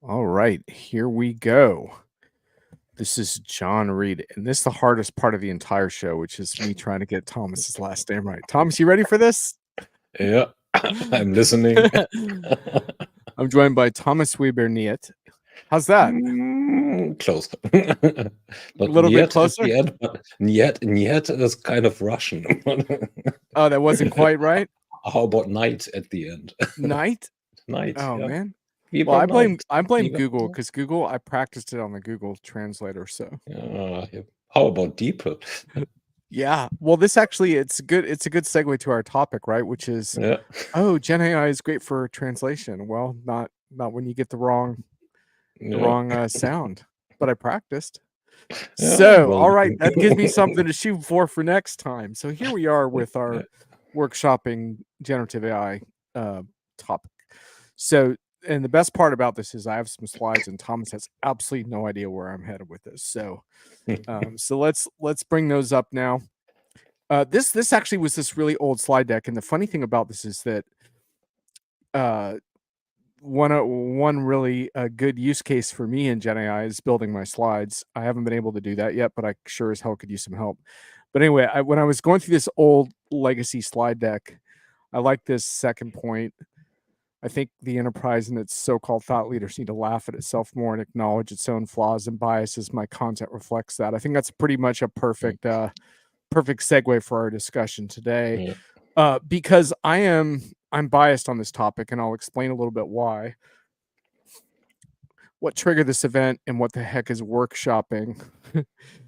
All right, here we go. This is John Reed, and this is the hardest part of the entire show, which is me trying to get Thomas's last name right. Thomas, you ready for this? Yeah, I'm listening. I'm joined by Thomas Wieberneit. How's that? Close. A Not little bit yet at closer? the end, but yet is kind of Russian. Oh, that wasn't quite right. How about night at the end? Night? Night, Oh yeah. man. Well, Lieber I blame night. I blame Lieber Google night. because Google I practiced it on the Google translator. So Yeah. How about deeper? yeah. Well, this actually it's a good segue to our topic, right? Which is Yeah. Gen AI is great for translation. Well, not when you get the wrong Yeah. sound, but I practiced. Yeah. So, Well, all right, that gives me something to shoot for next time. So here we are with yeah. our workshopping generative AI topic. So, and the best part about this is I have some slides, and Thomas has absolutely no idea where I'm headed with this. So, so let's bring those up now. This actually was this really old slide deck, and the funny thing about this is that uh, one really good use case for me in Gen AI is building my slides. I haven't been able to do that yet, but I sure as hell could use some help. But anyway, when I was going through this old legacy slide deck, I like this second point. I think the enterprise and its so-called thought leaders need to laugh at itself more and acknowledge its own flaws and biases. My content reflects that. I think that's pretty much a perfect segue for our discussion today, Yeah. because I'm biased on this topic, and I'll explain a little bit why. What triggered this event and what the heck is workshopping.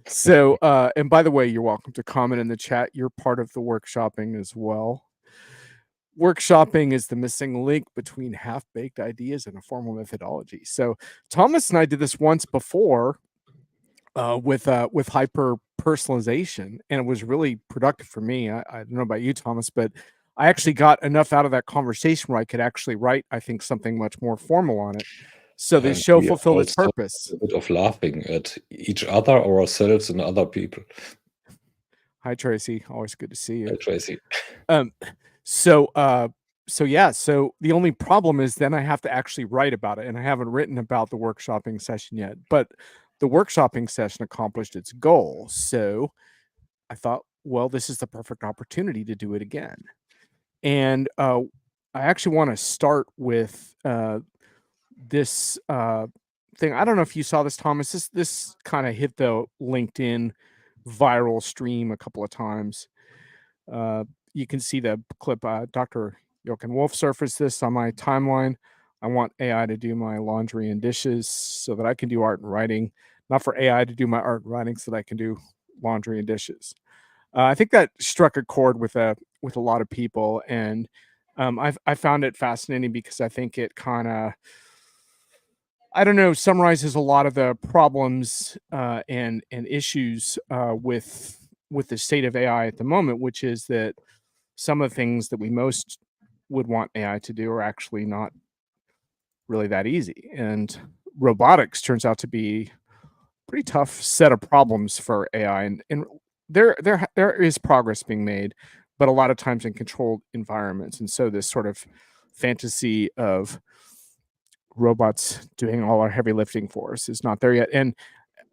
So, and by the way, you're welcome to comment in the chat. You're part of the workshopping as well. Workshopping is the missing link between half-baked ideas and a formal methodology. So Thomas and I did this once before with hyper personalization, and it was really productive for me. I don't know about you, Thomas, but I actually got enough out of that conversation where I could actually write, I think, something much more formal on it. So this And show we fulfilled its also purpose. a bit of laughing at each other, ourselves, and other people. Hi, Tracy. Always good to see you. Tracy. Um, so, yeah. So the only problem is then I have to actually write about it, and I haven't written about the workshopping session yet. But the workshopping session accomplished its goal. So I thought, well, this is the perfect opportunity to do it again. And I actually want to start with this thing. I don't know if you saw this, Thomas. This kind of hit the LinkedIn viral stream a couple of times. You can see the clip. Dr. Jochen Wolf surfaced this on my timeline. I want AI to do my laundry and dishes so that I can do art and writing, not for AI to do my art and writing so that I can do laundry and dishes. I think that struck a chord with a lot of people, and I found it fascinating because I think it kind of, I don't know, summarizes a lot of the problems and issues with the state of AI at the moment, which is that some of the things that we most would want AI to do are actually not really that easy, and robotics turns out to be pretty tough set of problems for AI, and there is progress being made, but a lot of times in controlled environments, and so this sort of fantasy of robots doing all our heavy lifting for us is not there yet. And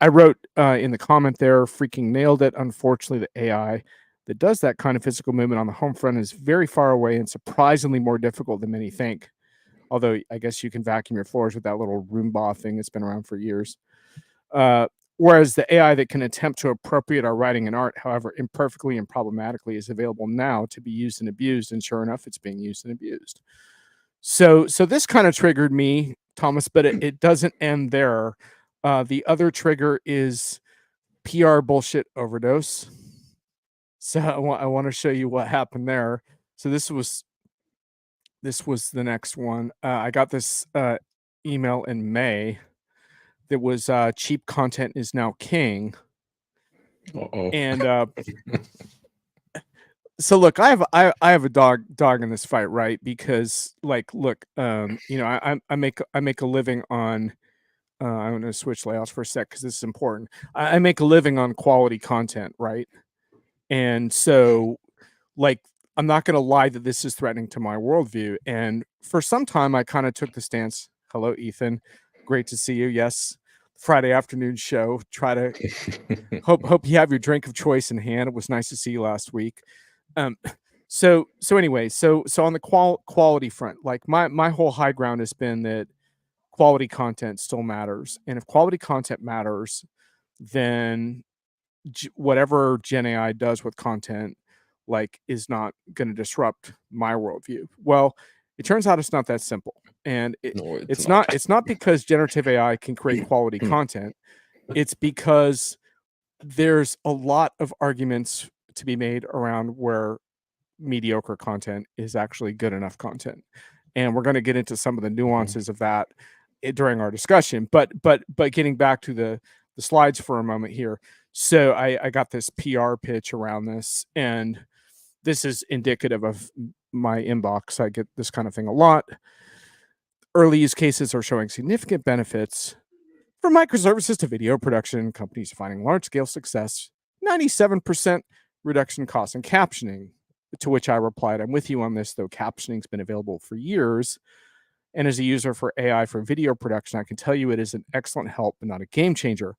I wrote in the comment there, freaking nailed it. Unfortunately, the AI that does that kind of physical movement on the home front is very far away and surprisingly more difficult than many think. Although I guess you can vacuum your floors with that little Roomba thing that's been around for years. Uh, Whereas the AI that can attempt to appropriate our writing and art, however imperfectly and problematically, is available now to be used and abused, and sure enough, it's being used and abused. So this kind of triggered me, Thomas, but it doesn't end there. The other trigger is PR bullshit overdose. So I want to show you what happened there. So this was the next one. I got this email in May that was cheap content is now king. Uh-oh. And so look, I have a dog in this fight, right? Because like, look, you know, I make a living on. I'm going to switch layouts for a sec because this is important. I make a living on quality content, right? And so, like, I'm not going to lie that this is threatening to my worldview. And for some time, I kind of took the stance. Hello, Ethan. Great to see you. Yes, Friday afternoon show. Try to hope you have your drink of choice in hand. It was nice to see you last week. Um, so anyway, so on the quality front, like my whole high ground has been that quality content still matters, and if quality content matters, then whatever Gen AI does with content, like, is not going to disrupt my worldview. Well, it turns out it's not that simple, and No, it's it's not. not it's not because generative AI can create quality content. It's because there's a lot of arguments to be made around where mediocre content is actually good enough content, and we're going to get into some of the Mhm. nuances of that during our discussion. But getting back to the slides for a moment here. So I got this PR pitch around this, and this is indicative of my inbox. I get this kind of thing a lot. Early use cases are showing significant benefits from microservices to video production. Companies finding large scale success, 97% reduction in cost and captioning. To which I replied, I'm with you on this, though captioning's been available for years. And as a user for AI for video production, I can tell you it is an excellent help, but not a game changer.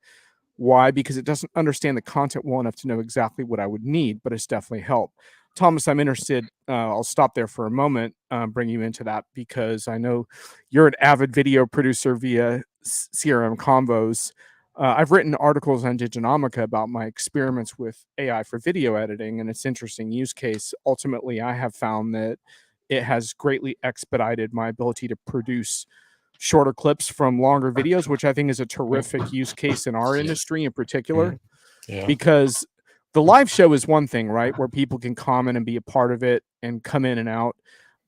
Why? Because it doesn't understand the content well enough to know exactly what I would need, but it's definitely help. Thomas, I'm interested. I'll stop there for a moment, bring you into that because I know you're an avid video producer via CRM Convos. I've written articles on Diginomica about my experiments with AI for video editing, and it's an interesting use case. Ultimately, I have found that it has greatly expedited my ability to produce shorter clips from longer videos, which I think is a terrific use case in our Yes. industry in particular, Mhm. Yeah. because the live show is one thing, right? Where people can comment and be a part of it and come in and out.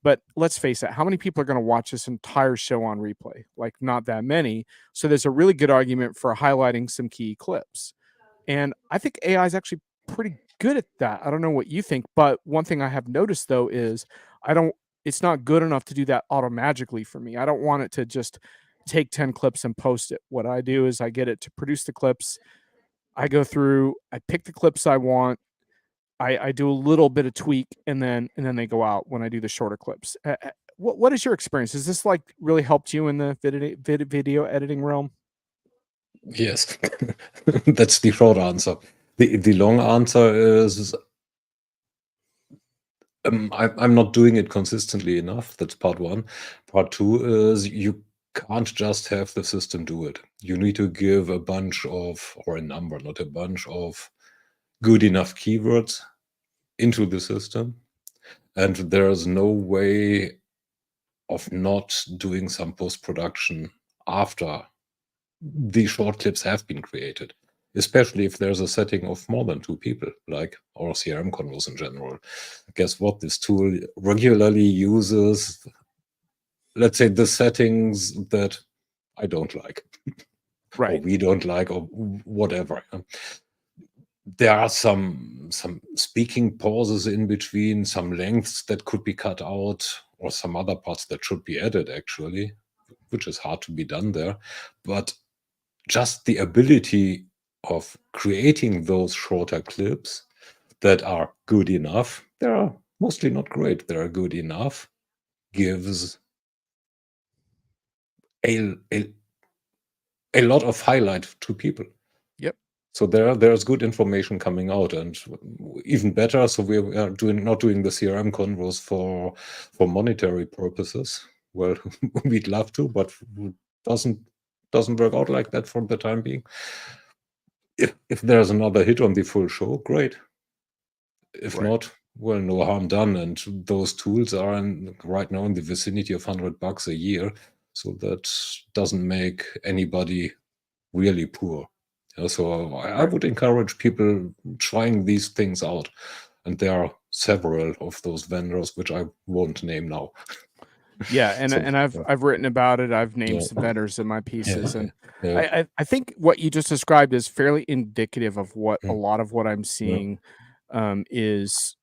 But let's face it, how many people are going to watch this entire show on replay? Like, not that many. So there's a really good argument for highlighting some key clips. And I think AI is actually pretty good at that. I don't know what you think, but one thing I have noticed though is I don't it's not good enough to do that automagically for me. I don't want it to just take 10 clips and post it. What I do is I get it to produce the clips. I go through, I pick the clips I want. I do a little bit of tweak and then they go out when I do the shorter clips. What is your experience? Has this like really helped you in the video editing realm? Yes. That's the short answer. The long answer is I'm not doing it consistently enough. That's part one. Part two is you can't just have the system do it. You need to give a bunch of, or a number, not a bunch of good enough keywords into the system. And there's no way of not doing some post-production after the short clips have been created, especially if there's a setting of more than two people, like our CRM convos in general. Guess what? This tool regularly uses, let's say, the settings that I don't like, or Right. we don't like, or whatever. There are some speaking pauses in between, some lengths that could be cut out, or some other parts that should be added, actually, which is hard to be done there. But just the ability of creating those shorter clips that are good enough, they are mostly not great, they are good enough, gives a, a, a lot of highlight to people. Yep. So there's good information coming out, and even better. So we are not doing the CRM convos for monetary purposes. Well, we'd love to, but doesn't work out like that for the time being. If there's another hit on the full show, great. If Right. not, well, no harm done. And those tools are right now in the vicinity of $100 a year, so that doesn't make anybody really poor. So I Right. would encourage people trying these things out. And there are several of those vendors, which I won't name now. Yeah, and So I've written about it. I've named yeah, some vendors in my pieces, yeah, and yeah, I think what you just described is fairly indicative of what a mm, lot of what I'm yeah, seeing is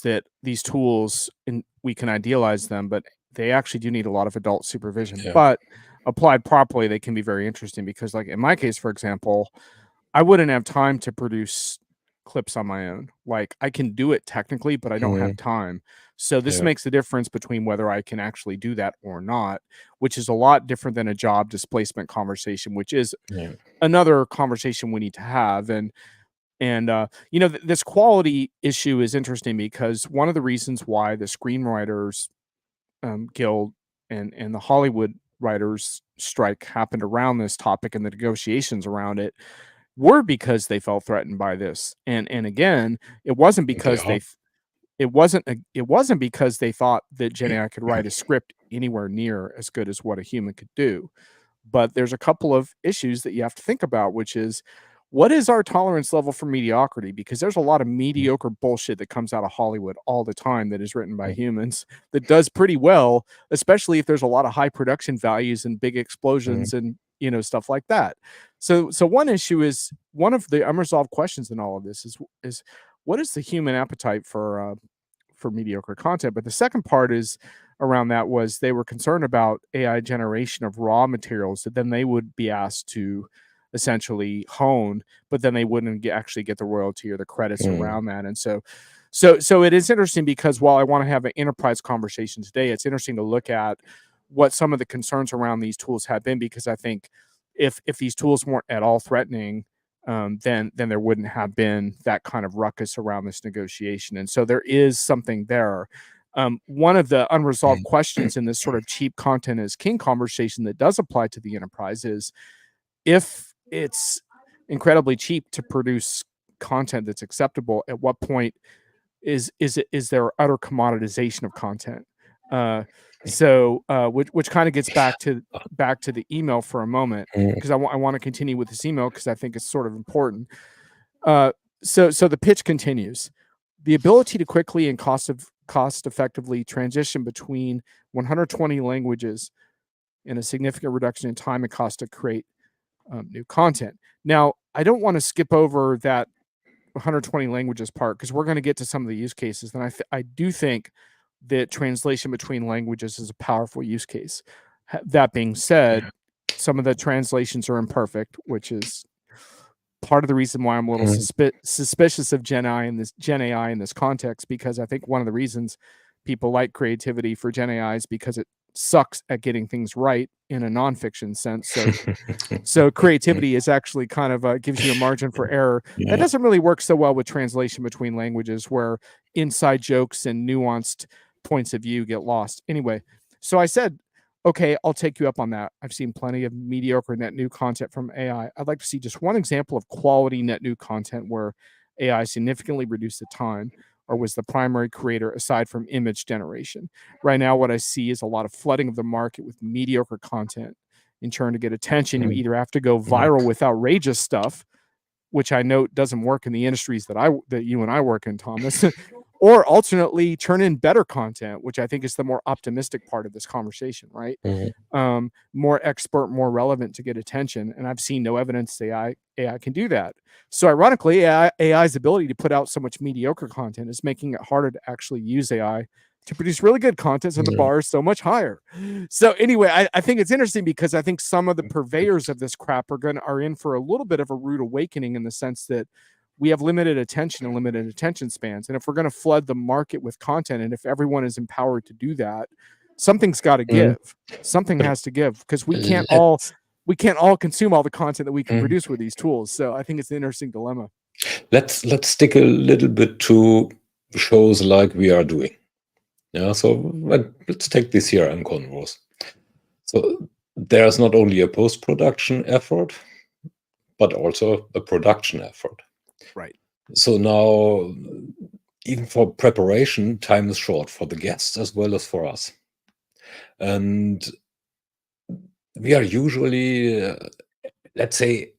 that these tools, and we can idealize them, but they actually do need a lot of adult supervision. yeah, But applied properly, they can be very interesting because, like in my case, for example, I wouldn't have time to produce clips on my own. Like, I can do it technically, but I don't have time. So this Yeah. makes the difference between whether I can actually do that or not, which is a lot different than a job displacement conversation, which is Yeah. another conversation we need to have. And you know, this quality issue is interesting because one of the reasons why the screenwriters guild and the Hollywood writers strike happened around this topic and the negotiations around it were because they felt threatened by this. And again, it wasn't They because are. it wasn't because they thought that Gen AI could write a script anywhere near as good as what a human could do. But there's a couple of issues that you have to think about, which is what is our tolerance level for mediocrity? Because there's a lot of mediocre bullshit that comes out of Hollywood all the time that is written by humans that does pretty well, especially if there's a lot of high production values and big explosions and you know stuff like that. So one issue is one of the unresolved questions in all of this is what is the human appetite for mediocre content? But the second part is around that was they were concerned about AI generation of raw materials that then they would be asked to essentially hone, but then they wouldn't actually get the royalty or the credits around that. And so it is interesting because while I want to have an enterprise conversation today, it's interesting to look at what some of the concerns around these tools have been, because I think if these tools weren't at all threatening, then there wouldn't have been that kind of ruckus around this negotiation. And so there is something there. One of the unresolved questions in this sort of cheap content is king conversation that does apply to the enterprise is if it's incredibly cheap to produce content that's acceptable, at what point is there utter commoditization of content? Which kind of gets back to the email for a moment, because I want to continue with this email because I think it's sort of important. So the pitch continues. The ability to quickly and cost effectively transition between 120 languages and a significant reduction in time and cost to create new content. Now, I don't want to skip over that 120 languages part because we're going to get to some of the use cases. And I do think that translation between languages is a powerful use case. That being said, some of the translations are imperfect, which is part of the reason why I'm a little suspicious of Gen AI in this context, because I think one of the reasons people like creativity for Gen AI is because it sucks at getting things right in a nonfiction sense. So creativity is actually kind of gives you a margin for error. Yeah. That doesn't really work so well with translation between languages, where inside jokes and nuanced points of view get lost. Anyway, so I said, okay, I'll take you up on that. I've seen plenty of mediocre net new content from AI. I'd like to see just one example of quality net new content where AI significantly reduced the time or was the primary creator aside from image generation. Right now, what I see is a lot of flooding of the market with mediocre content. In turn, to get attention, you either have to go viral with outrageous stuff, which I know doesn't work in the industries that you and I work in, Thomas, or alternately turn in better content, which I think is the more optimistic part of this conversation, right? More expert, more relevant to get attention. And I've seen no evidence AI can do that. So ironically, AI's ability to put out so much mediocre content is making it harder to actually use AI to produce really good content, so the bar is so much higher. So anyway, I think it's interesting because I think some of the purveyors of this crap are in for a little bit of a rude awakening, in the sense that we have limited attention and limited attention spans. And if we're going to flood the market with content, and if everyone is empowered to do that, something's got to give. Something has to give, because we can't all consume all the content that we can produce with these tools. So I think it's an interesting dilemma. Let's stick a little bit to shows like we are doing. Yeah, so let's take this here and Converse. So there's not only a post-production effort, but also a production effort. Right. So now, even for preparation, time is short for the guests as well as for us. And we are usually, let's say,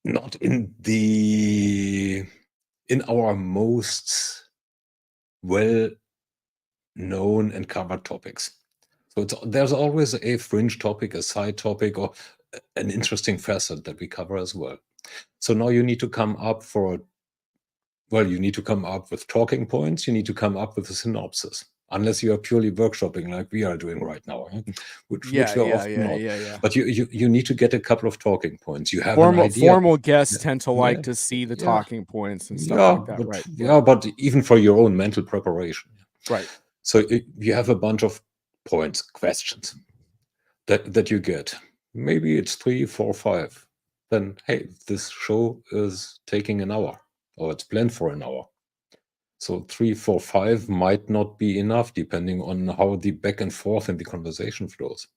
not in our most well known and covered topics. So there's always a fringe topic, a side topic, or an interesting facet that we cover as well. So now you need to come up you need to come up with talking points. You need to come up with a synopsis. unless you are purely workshopping like we are doing right now, which Yeah, we're yeah, often yeah, not. yeah, yeah. But you need to get a couple of talking points. You have an idea. Formal guests Yeah, tend to yeah, like to see the yeah, talking points and stuff like that, right? but even for your own mental preparation. Right. So you have a bunch of points, questions that you get. Maybe it's 3, 4, 5. Then hey, this show is taking an hour, or it's planned for an hour. So 3, 4, 5 might not be enough, depending on how the back and forth in the conversation flows.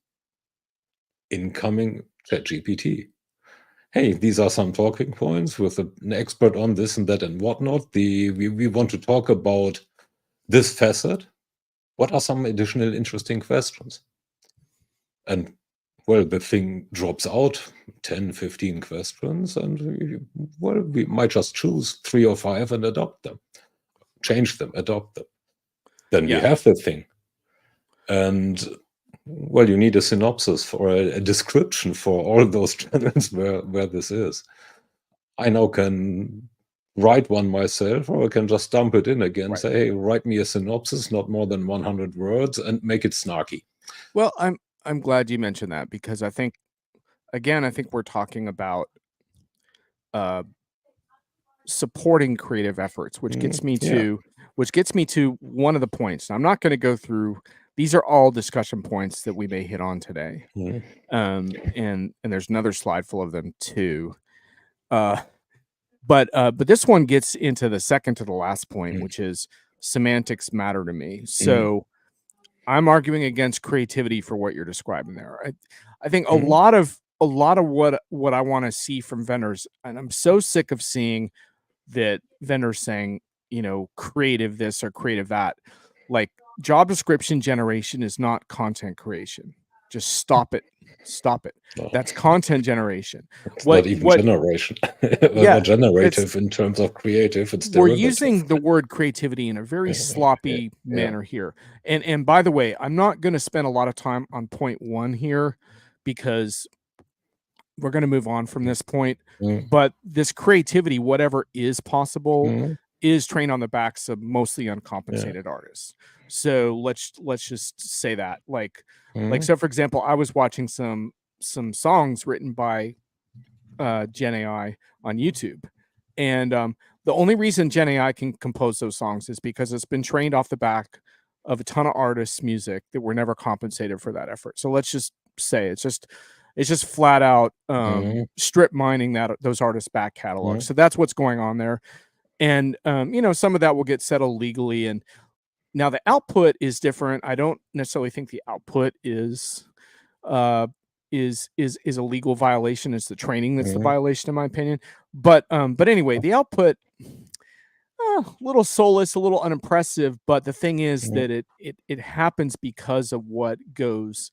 Incoming ChatGPT. Hey, these are some talking points with an expert on this and that and whatnot. We want to talk about this facet. What are some additional interesting questions? And well, the thing drops out 10, 15 questions, and we might just choose 3 or 5 and adopt them, change them, adopt them. Then we Yeah. have the thing. And well, you need a synopsis for a description for all those channels where this is. I now can write one myself, or I can just dump it in again, Right. say, hey, write me a synopsis, not more than 100 words, and make it snarky. Well, I'm glad you mentioned that, because I think, again, I think we're talking about uh supporting creative efforts, which gets me Yeah. to one of the points. Now, I'm not going to go through, these are all discussion points that we may hit on today. Mhm. And there's another slide full of them too. But this one gets into the second to the last point, Mm. which is semantics matter to me. Mm. So I'm arguing against creativity for what you're describing there. I think a Mhm. lot of what I want to see from vendors, and I'm so sick of seeing that vendors saying, creative this or creative that. Like, job description generation is not content creation. Just stop it. Stop it. No, That's content generation. it's What not even what generation yeah, or generative in terms of creative. It's we're derivative. using the word creativity in a very sloppy Yeah. manner here. And by the way, I'm not going to spend a lot of time on point 1 here, because we're going to move on from this point. Mm. But this creativity, whatever is possible, Mm. is trained on the backs of mostly Yeah. uncompensated artists. So let's just say that, like Mm. so for example, I was watching some songs written by Gen AI on YouTube, and the only reason Gen AI can compose those songs is because it's been trained off the back of a ton of artists' music that were never compensated for that effort. So let's just say it's just flat out Mm. strip mining those artists' back catalogs. Mm. So that's what's going on there. And some of that will get settled legally. And now the output is different. I don't necessarily think the output is uh is a legal violation. It's the training that's the Mm. violation, in my opinion. But anyway, the output, a little soulless, a little unimpressive. But the thing is Mm. that it happens because of what goes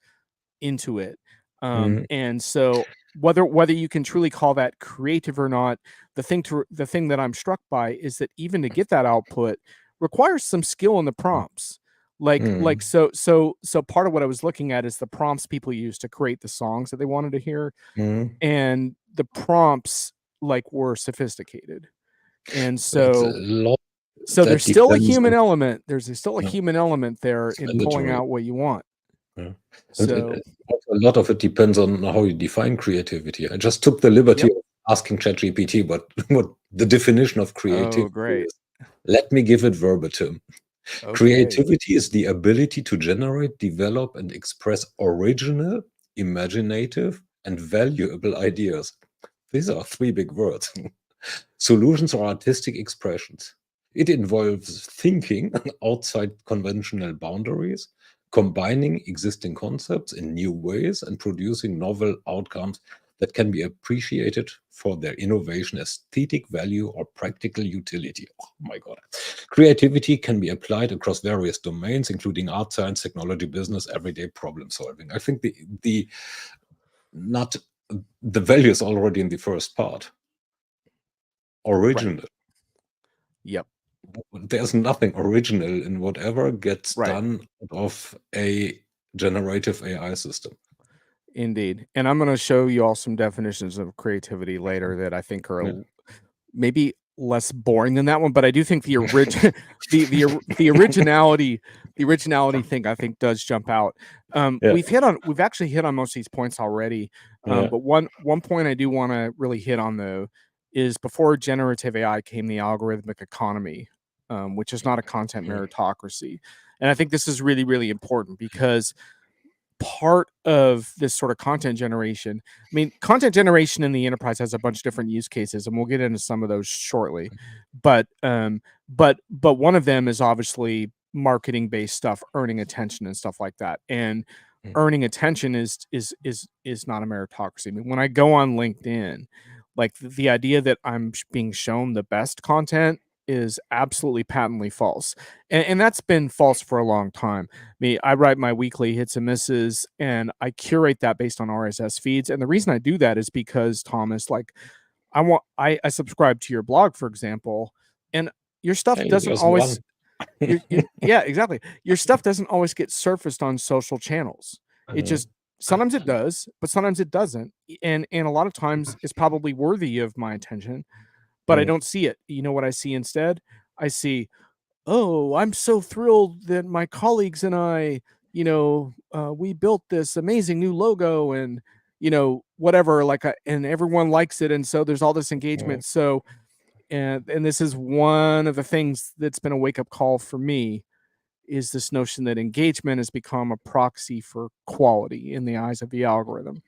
into it. Mm. And so whether you can truly call that creative or not, the thing that I'm struck by is that even to get that output requires some skill in the prompts. Mm. So part of what I was looking at is the prompts people use to create the songs that they wanted to hear, Mm. and the prompts were sophisticated. And It's a so lot there's that still a depends human on. element. There's still a Yeah, human element there it's in pulling mandatory. out what you want. Yeah. And So, also a lot of it depends on how you define creativity. I just took the liberty yep. of asking ChatGPT what the definition of Oh, creativity great. is. Let me give it verbatim. Okay. Creativity is the ability to generate, develop, and express original, imaginative, and valuable ideas. These are 3 big words. Solutions or artistic expressions. It involves thinking outside conventional boundaries, combining existing concepts in new ways, and producing novel outcomes that can be appreciated for their innovation, aesthetic value, or practical utility. Oh my God. Creativity can be applied across various domains, including art, science, technology, business, everyday problem solving. I think the not the value is already in the first part. Right. Original. Yep. There's nothing original in whatever gets Right. done out of a generative AI system. Indeed. And I'm going to show you all some definitions of creativity later that I think are Yeah. maybe less boring than that one, but I do think the origin the originality thing I think does jump out. Yeah. We've actually hit on most of these points already. Yeah. But one point I do want to really hit on though is before generative AI came the algorithmic economy, which is not a content Mm. meritocracy. And I think this is really, really important because part of this sort of content generation, I mean, content generation in the enterprise has a bunch of different use cases, and we'll get into some of those shortly. But one of them is obviously marketing based stuff, earning attention and stuff like that. And Mm. earning attention is not a meritocracy. I mean, when I go on LinkedIn, like the idea that I'm being shown the best content is absolutely patently false. And that's been false for a long time. I write my weekly hits and misses, and I curate that based on RSS feeds. And the reason I do that is because, Thomas, like I subscribe to your blog, for example, and your stuff Hey, doesn't there's always one. yeah, exactly. Your stuff doesn't always get surfaced on social channels. It Uh, just sometimes it does, but sometimes it doesn't. And a lot of times it's probably worthy of my attention, but I uh, don't see it. You know what I see instead? I see, oh, I'm so thrilled that my colleagues and I, we built this amazing new logo and, whatever, and everyone likes it. And so there's all this uh, engagement. So, and this is one of the things that's been a wake up call for me is this notion that engagement has become a proxy for quality in the eyes of the algorithm.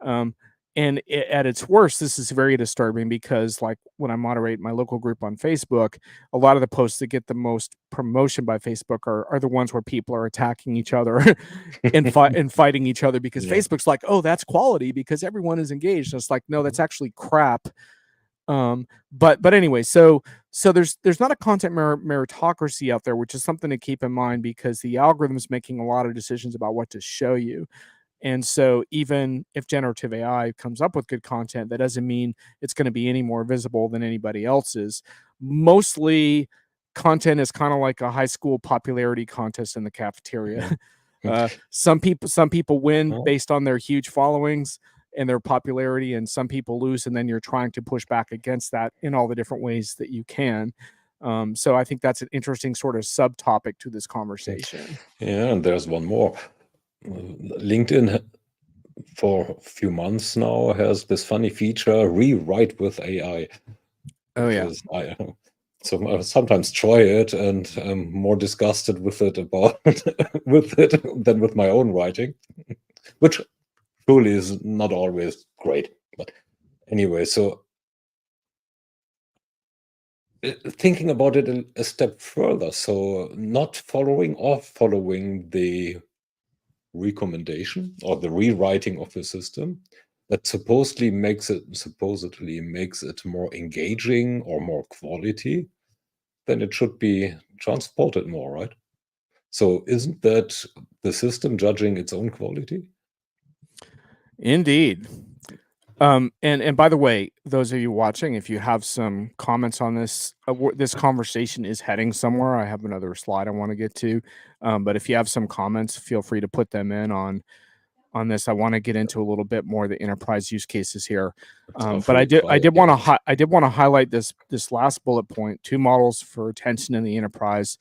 Um, and at its worst, this is very disturbing because, like, when I moderate my local group on Facebook, a lot of the posts that get the most promotion by Facebook are the ones where people are attacking each other and fighting each other because yeah. Facebook's like, oh, that's quality because everyone is engaged. And it's like, no, that's actually crap. But anyway, so there's not a content meritocracy out there, which is something to keep in mind because the algorithm's making a lot of decisions about what to show you. And so even if generative AI comes up with good content, that doesn't mean it's going to be any more visible than anybody else's. Mostly content is kind of like a high school popularity contest in the cafeteria. Mm. Some people win Oh, based on their huge followings and their popularity, and some people lose, and then you're trying to push back against that in all the different ways that you can. So I think that's an interesting sort of subtopic to this conversation. yeah, and there's one more. LinkedIn for a few months now has this funny feature, rewrite with AI, Oh which yeah. is so I sometimes try it and I'm more disgusted with it about with it than with my own writing, which truly is not always great. But anyway, so thinking about it a step further, so not following or following the recommendation or the rewriting of the system that supposedly makes it more engaging or more quality, then it should be transported more, right? So isn't that the system judging its own quality? Indeed. And by the way, those of you watching, if you have some comments on this, this conversation is heading somewhere. I have another slide I want to get to, but if you have some comments, feel free to put them in on this. I want to get into a little bit more of the enterprise use cases here, It's our but free trial, yeah. I did want to highlight this last bullet point: two models for attention in the enterprise.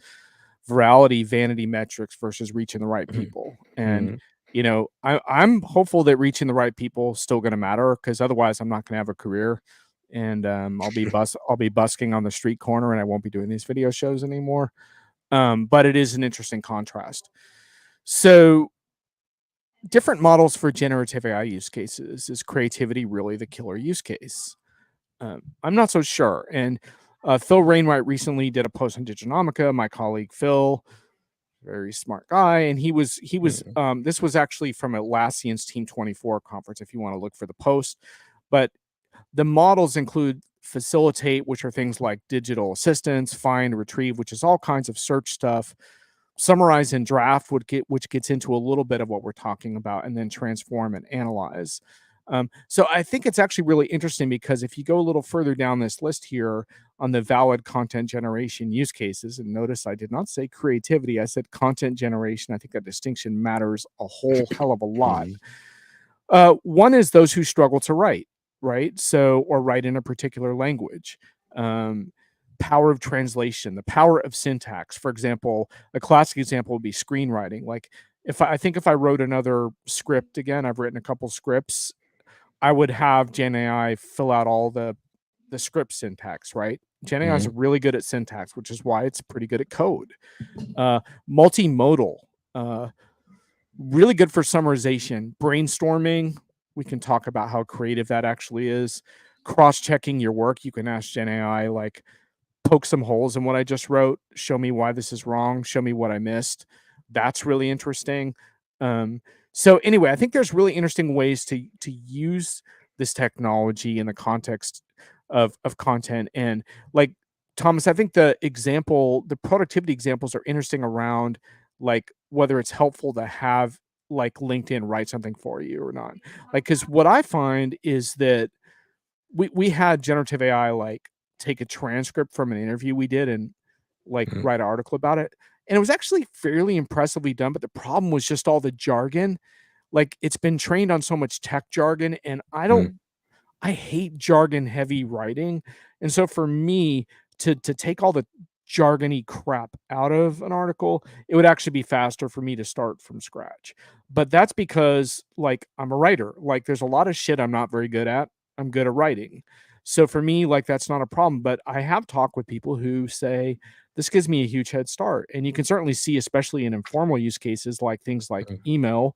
Virality, vanity metrics versus reaching the right people. And Mhm. I'm hopeful that reaching the right people is still going to matter because otherwise I'm not going to have a career, and I'll be busking on the street corner, and I won't be doing these video shows anymore. But it is an interesting contrast. So different models for generative AI use cases. Is creativity really the killer use case? I'm not so sure. And Phil Wainwright recently did a post on Diginomica. My colleague Phil, very smart guy, and Mhm. this was actually from Atlassian's Team 24 conference. If you want to look for the post, but the models include facilitate, which are things like digital assistance, find, retrieve, which is all kinds of search stuff, summarize and draft which gets into a little bit of what we're talking about, and then transform and analyze. So I think it's actually really interesting because if you go a little further down this list here on the valid content generation use cases, and notice I did not say creativity, I said content generation. I think that distinction matters a whole hell of a lot. Mhm. One is those who struggle to write, right? So, or write in a particular language. power of translation, the power of syntax. For example, a classic example would be screenwriting. Like I think if I wrote another script again, I've written a couple scripts, I would have Gen AI fill out all the script syntax, right? Gen AI is Mhm. really good at syntax, which is why it's pretty good at code. Multimodal, uh, really good for summarization, brainstorming. We can talk about how creative that actually is. Cross-checking your work, you can ask Gen AI, like, poke some holes in what I just wrote, show me why this is wrong, show me what I missed. That's really interesting. Um, so anyway, I think there's really interesting ways to use this technology in the context of content. And like Thomas, I think the productivity examples are interesting around like whether it's helpful to have like LinkedIn write something for you or not. Like, because what I find is that we had generative AI like take a transcript from an interview we did and like Mhm. write an article about it. And it was actually fairly impressively done, but the problem was just all the jargon. Like it's been trained on so much tech jargon, and Mhm. I hate jargon heavy writing. And so for me to take all the jargony crap out of an article, it would actually be faster for me to start from scratch. But that's because like I'm a writer. Like there's a lot of shit I'm not very good at. I'm good at writing. So for me, like that's not a problem. But I have talked with people who say this gives me a huge head start. And you can certainly see, especially in informal use cases like things like Mhm. email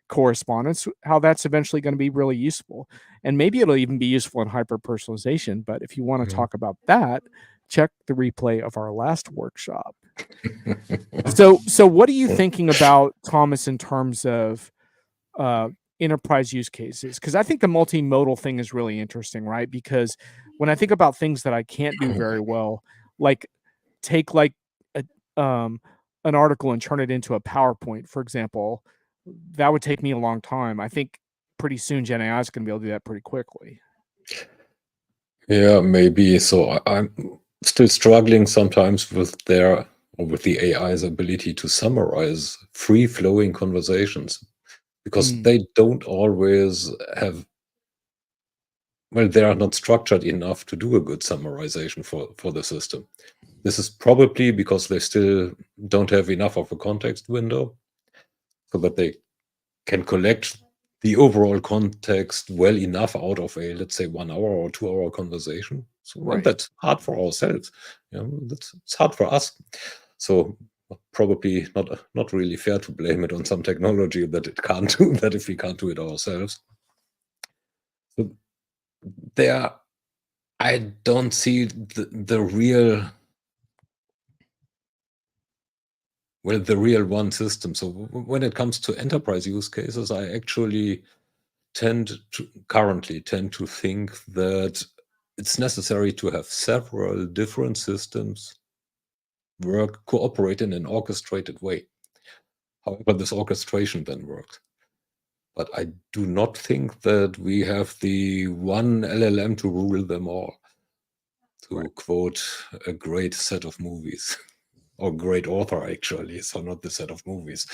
correspondence, how that's eventually going to be really useful. And maybe it'll even be useful in hyper personalization. But if you want to Mhm. talk about that, check the replay of our last workshop. So what are you thinking about, Thomas, in terms of uh, enterprise use cases? Because I think the multimodal thing is really interesting, right? Because when I think about things that I can't do very well, like take like a, um, an article and turn it into a PowerPoint, for example, that would take me a long time. I think pretty soon Gen AI is going to be able to do that pretty quickly. Yeah, maybe. So I'm still struggling sometimes with their or with the AI's ability to summarize free-flowing conversations because Mm, they don't always have, well, they are not structured enough to do a good summarization for the system. This is probably because they still don't have enough of a context window so that they can collect the overall context well enough out of a, let's say, 1 hour or 2 hour conversation. So, and right. that's hard for ourselves. It's hard for us. So probably not really fair to blame it on some technology that it can't do that if we can't do it ourselves. So there, I don't see the real, well, the real one system. So when it comes to enterprise use cases, I actually currently tend to think that it's necessary to have several different systems cooperate in an orchestrated way. However, this orchestration then works. But I do not think that we have the one LLM to rule them all, Right. to quote a great set of movies, or great author, actually, so not the set of movies.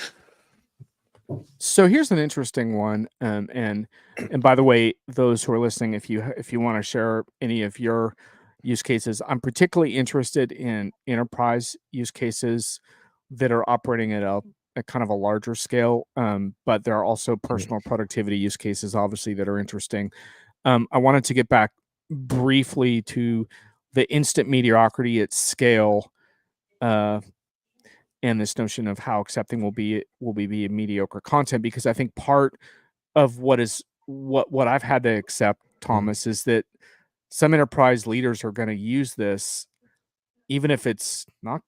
So here's an interesting one, and by the way, those who are listening, if you want to share any of your use cases, I'm particularly interested in enterprise use cases that are operating at a kind of a larger scale. But there are also Mm, personal productivity use cases, obviously, that are interesting. I wanted to get back briefly to the instant mediocrity at scale. Uh, and this notion of how accepting will be mediocre content, because I think part of what I've had to accept, mm, Thomas, is that some enterprise leaders are going to use this even if it's not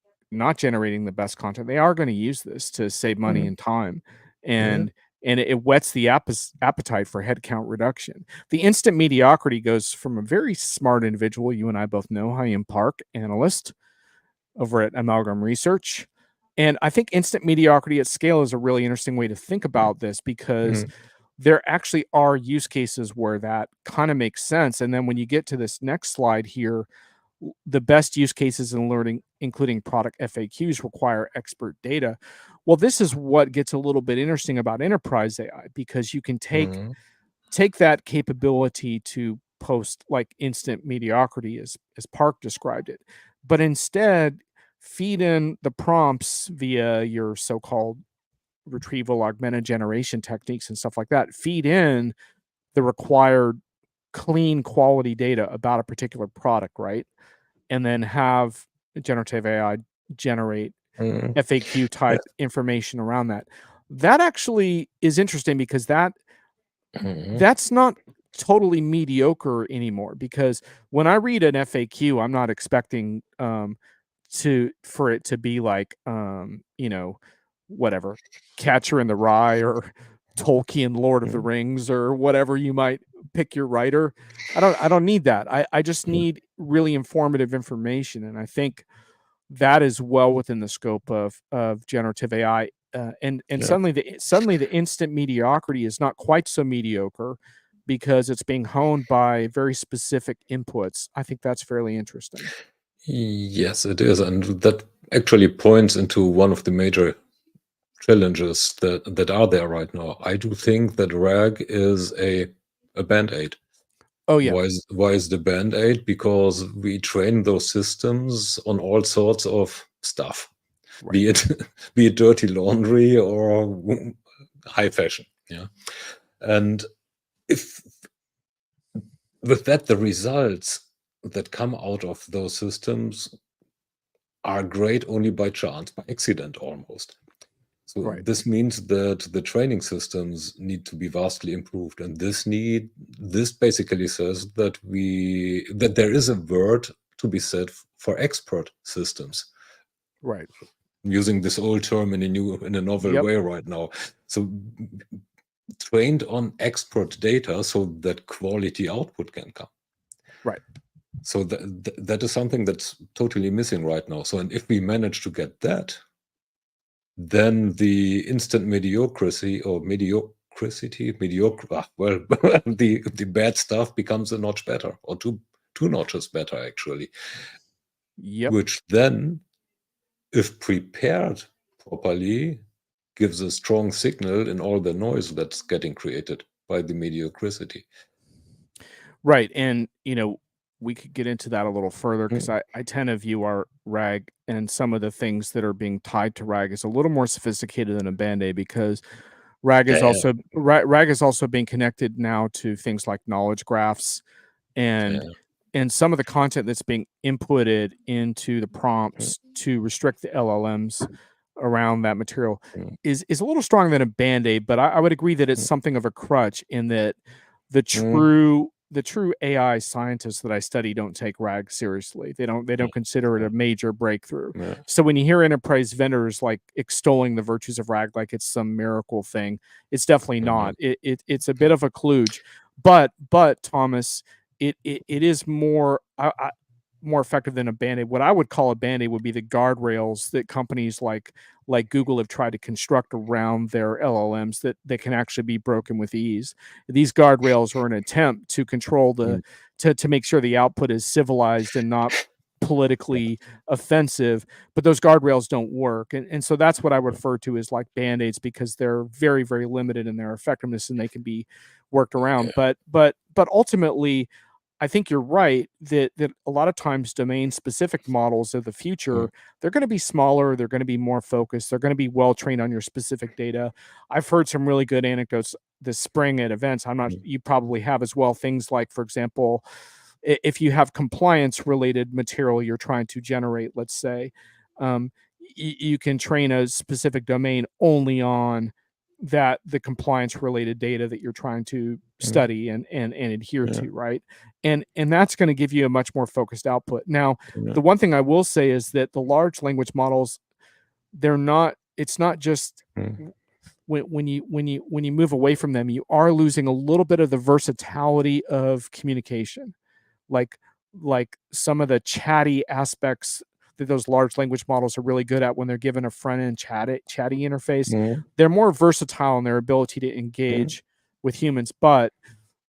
generating the best content. They are going to use this to save money mm, and time, yeah. and it whets the appetite for headcount reduction. The instant mediocrity goes from a very smart individual you and I both know, Hyam Park, analyst over at Amalgam Research. And I think instant mediocrity at scale is a really interesting way to think about this, because Mm, there actually are use cases where that kind of makes sense. And then when you get to this next slide here, the best use cases in learning, including product FAQs, require expert data. Well, this is what gets a little bit interesting about enterprise AI, because you can take mm, that capability to post like instant mediocrity as Park described it, but instead feed in the prompts via your so-called retrieval augmented generation techniques and stuff like that. Feed in the required clean quality data about a particular product, right? And then have generative AI generate Mm, FAQ yeah, type information around that. That actually is interesting because mhm, that's not totally mediocre anymore, because when I read an FAQ, I'm not expecting for it to be like whatever, Catcher in the Rye or Tolkien Lord of the mm, Rings or whatever you might pick your writer. I don't need that. I just mm, need really informative information, and I think that is well within the scope of generative AI. And yeah. suddenly the instant mediocrity is not quite so mediocre because it's being honed by very specific inputs. I think that's fairly interesting. Yes, it is, and that actually points into one of the major challenges that are there right now. I do think that RAG is a band-aid. Oh yeah, Why is the band-aid? Because we train those systems on all sorts of stuff, right, be it be it dirty laundry or high fashion. Yeah. And if with that, the results that come out of those systems are great only by chance, by accident almost. So right, this means that the training systems need to be vastly improved, and this basically says that there is a word to be said for expert systems. right. I'm using this old term in a novel Yep, way right now. So trained on expert data so that quality output can come. right. So that is something that's totally missing right now. So, and if we manage to get that, then the instant mediocrity or mediocrity, mediocre, well, the bad stuff becomes a notch better, or two notches better actually, Yep. which then, if prepared properly, gives a strong signal in all the noise that's getting created by the mediocrity. Right. And, we could get into that a little further because Mm, I tend to view our RAG and some of the things that are being tied to RAG as a little more sophisticated than a Band-Aid, because yeah, yeah, RAG is also being connected now to things like knowledge graphs and yeah, some of the content that's being inputted into the mm, prompts to restrict the LLMs around that material mm, is a little stronger than a Band-Aid, but I would agree that it's mm, something of a crutch in that the true AI scientists that I study don't take RAG seriously. They don't consider it mm, a major breakthrough. yeah, So when you hear enterprise vendors like extolling the virtues of RAG like it's some miracle thing, it's definitely mhm, not. It's a bit of a kludge. But Thomas, it is more effective than a Band-Aid. What I would call a Band-Aid would be the guardrails that companies like Google have tried to construct around their LLMs that can actually be broken with ease. These guardrails are an attempt to control mm, to make sure the output is civilized and not yeah, politically offensive, but those guardrails don't work. And so that's what I would mm, refer to as like band-aids, because they're very, very limited in their effectiveness and they can be worked around. yeah, But ultimately, I think you're right that a lot of times domain specific models of the mm, future, they're going to be smaller, they're going to be more focused, they're going to be well trained on your specific data. I've heard some really good anecdotes this spring at events. I'm not mm, You probably have as well, things like, for example, if you have compliance related material you're trying to generate, let's say, um, you can train a specific domain only on the compliance related data that you're trying to mm, study and adhere yeah, to, right? And that's going to give you a much more focused output. Now, yeah, the one thing I will say is that the large language models, they're not it's not just mm, when you move away from them, you are losing a little bit of the versatility of communication, like some of the chatty aspects that those large language models are really good at when they're given a front end chatty interface. mm, They're more versatile in their ability to mm, engage with humans, but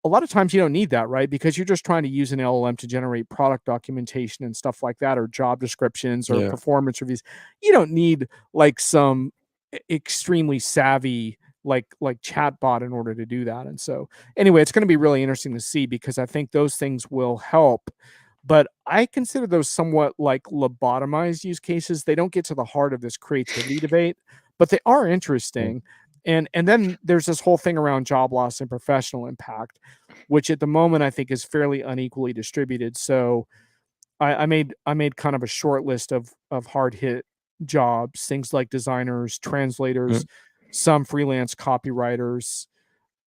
a lot of times you don't need that, right? Because you're just trying to use an LLM to generate product documentation and stuff like that, or job descriptions or yeah, performance reviews. You don't need like some extremely savvy like chatbot in order to do that. And so anyway, it's going to be really interesting to see because I think those things will help. But I consider those somewhat like lobotomized use cases. They don't get to the heart of this creativity debate, but they are interesting. And then there's this whole thing around job loss and professional impact, which at the moment I think is fairly unequally distributed. So I made kind of a short list of hard hit jobs, things like designers, translators, some freelance copywriters,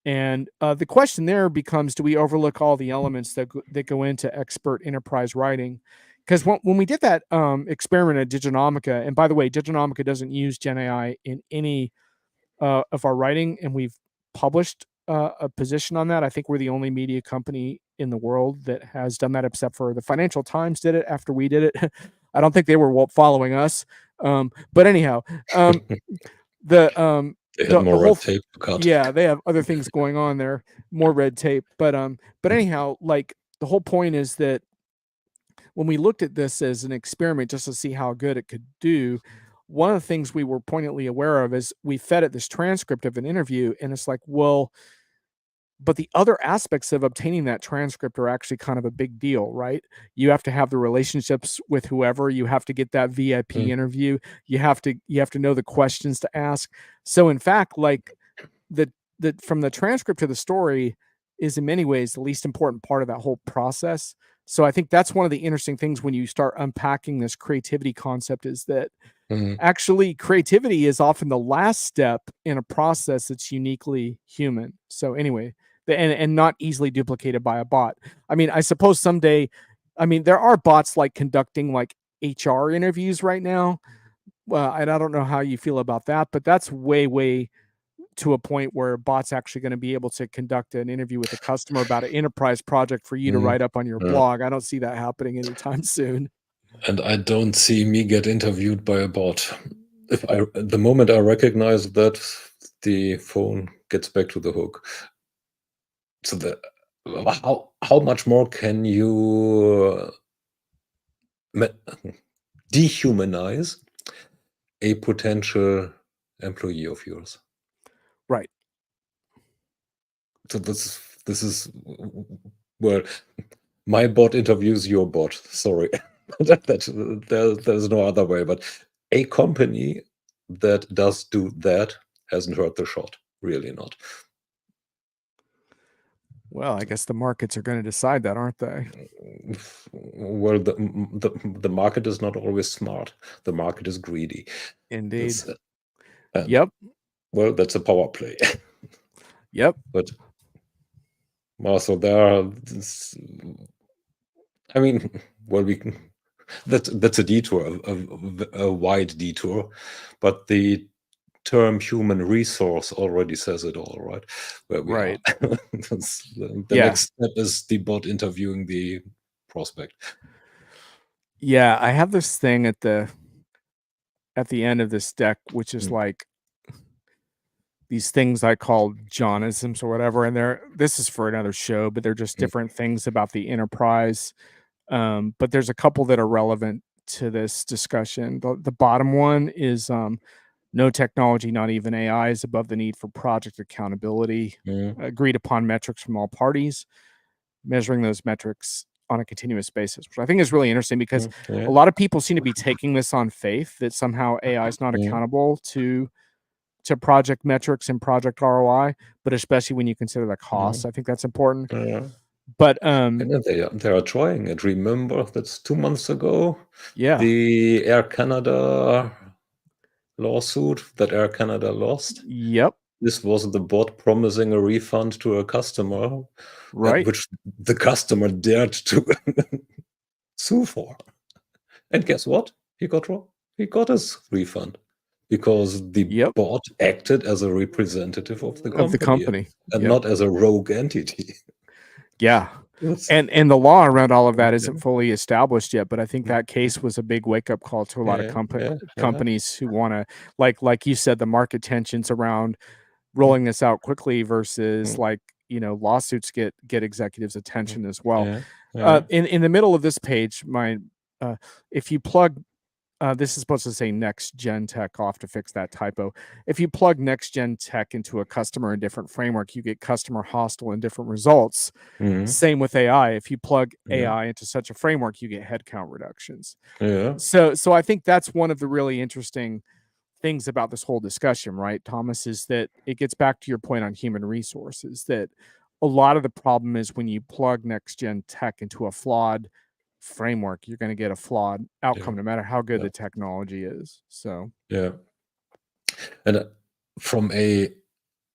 and the question there becomes: do we overlook all the elements that go into expert enterprise writing? Because when we did that experiment at Diginomica, and by the way, Diginomica doesn't use Gen AI in any of our writing, and we've published a position on that. I think we're the only media company in the world that has done that, except for the Financial Times did it after we did it. I don't think they were following us. But anyhow, the They had more the whole red tape to cut. yeah, they have other things going on there, more red tape. But anyhow, like the whole point is that when we looked at this as an experiment just to see how good it could do, one of the things we were poignantly aware of is we fed it this transcript of an interview, and it's like, well, but the other aspects of obtaining that transcript are actually kind of a big deal, right? You have to have the relationships with whoever, you have to get that VIP interview, you have to know the questions to ask. So in fact, like the from the transcript to the story is in many ways the least important part of that whole process. So I think that's one of the interesting things when you start unpacking this creativity concept is that actually creativity is often the last step in a process that's uniquely human. So anyway, and not easily duplicated by a bot. I mean, I suppose someday, I mean, there are bots like conducting like HR interviews right now. Well, and I don't know how you feel about that, but that's way to a point where bot's actually going to be able to conduct an interview with a customer about an enterprise project for you to write up on your blog. I don't see that happening anytime soon. And I don't see me get interviewed by a bot. The moment I recognize that, the phone gets back to the hook. So how much more can you dehumanize a potential employee of yours? Right. So this is well, my bot interviews your bot. Sorry, there's no other way. But a company that does do that hasn't heard the shot. Really not. Well, I guess the markets are going to decide that, aren't they? Well, the market is not always smart. The market is greedy. Indeed. And, yep. Well, that's a power play. Yep. But also there are, I mean, well, that's a detour, a wide detour, but the term human resource already says it all, right? Where we Right. are. The next step is the bot interviewing the prospect. Yeah, I have this thing at the end of this deck, which is like these things I call Johnisms or whatever, and this is for another show, but they're just different things about the enterprise. But there's a couple that are relevant to this discussion. The bottom one is no technology, not even AI, is above the need for project accountability. Agreed upon metrics from all parties, measuring those metrics on a continuous basis, which I think is really interesting because a lot of people seem to be taking this on faith that somehow AI is not accountable to project metrics and project ROI, but especially when you consider the costs, I think that's important. But they are trying it. Remember, that's 2 months ago. Yeah, the Air Canada lawsuit that Air Canada lost. Yep. This was the bot promising a refund to a customer, Right. which the customer dared to sue for. And guess what? He got his refund because the bot acted as a representative of the company, and not as a rogue entity. Yeah. And the law around all of that isn't fully established yet, but I think that case was a big wake-up call to a lot of companies who wanna, like you said, the market tensions around rolling this out quickly versus lawsuits get executives' attention as well. In the middle of this page, if you plug this is supposed to say next gen tech. I'll have to fix that typo. If you plug next gen tech into a customer in different framework, you get customer hostile and different results. Mhm. Same with AI. If you plug Yeah. AI into such a framework, you get headcount reductions. Yeah. So I think that's one of the really interesting things about this whole discussion, right, Thomas, is that it gets back to your point on human resources, that a lot of the problem is when you plug next gen tech into a flawed framework, you're going to get a flawed Yeah. outcome no matter how good Yeah. the technology is. So Yeah. And from a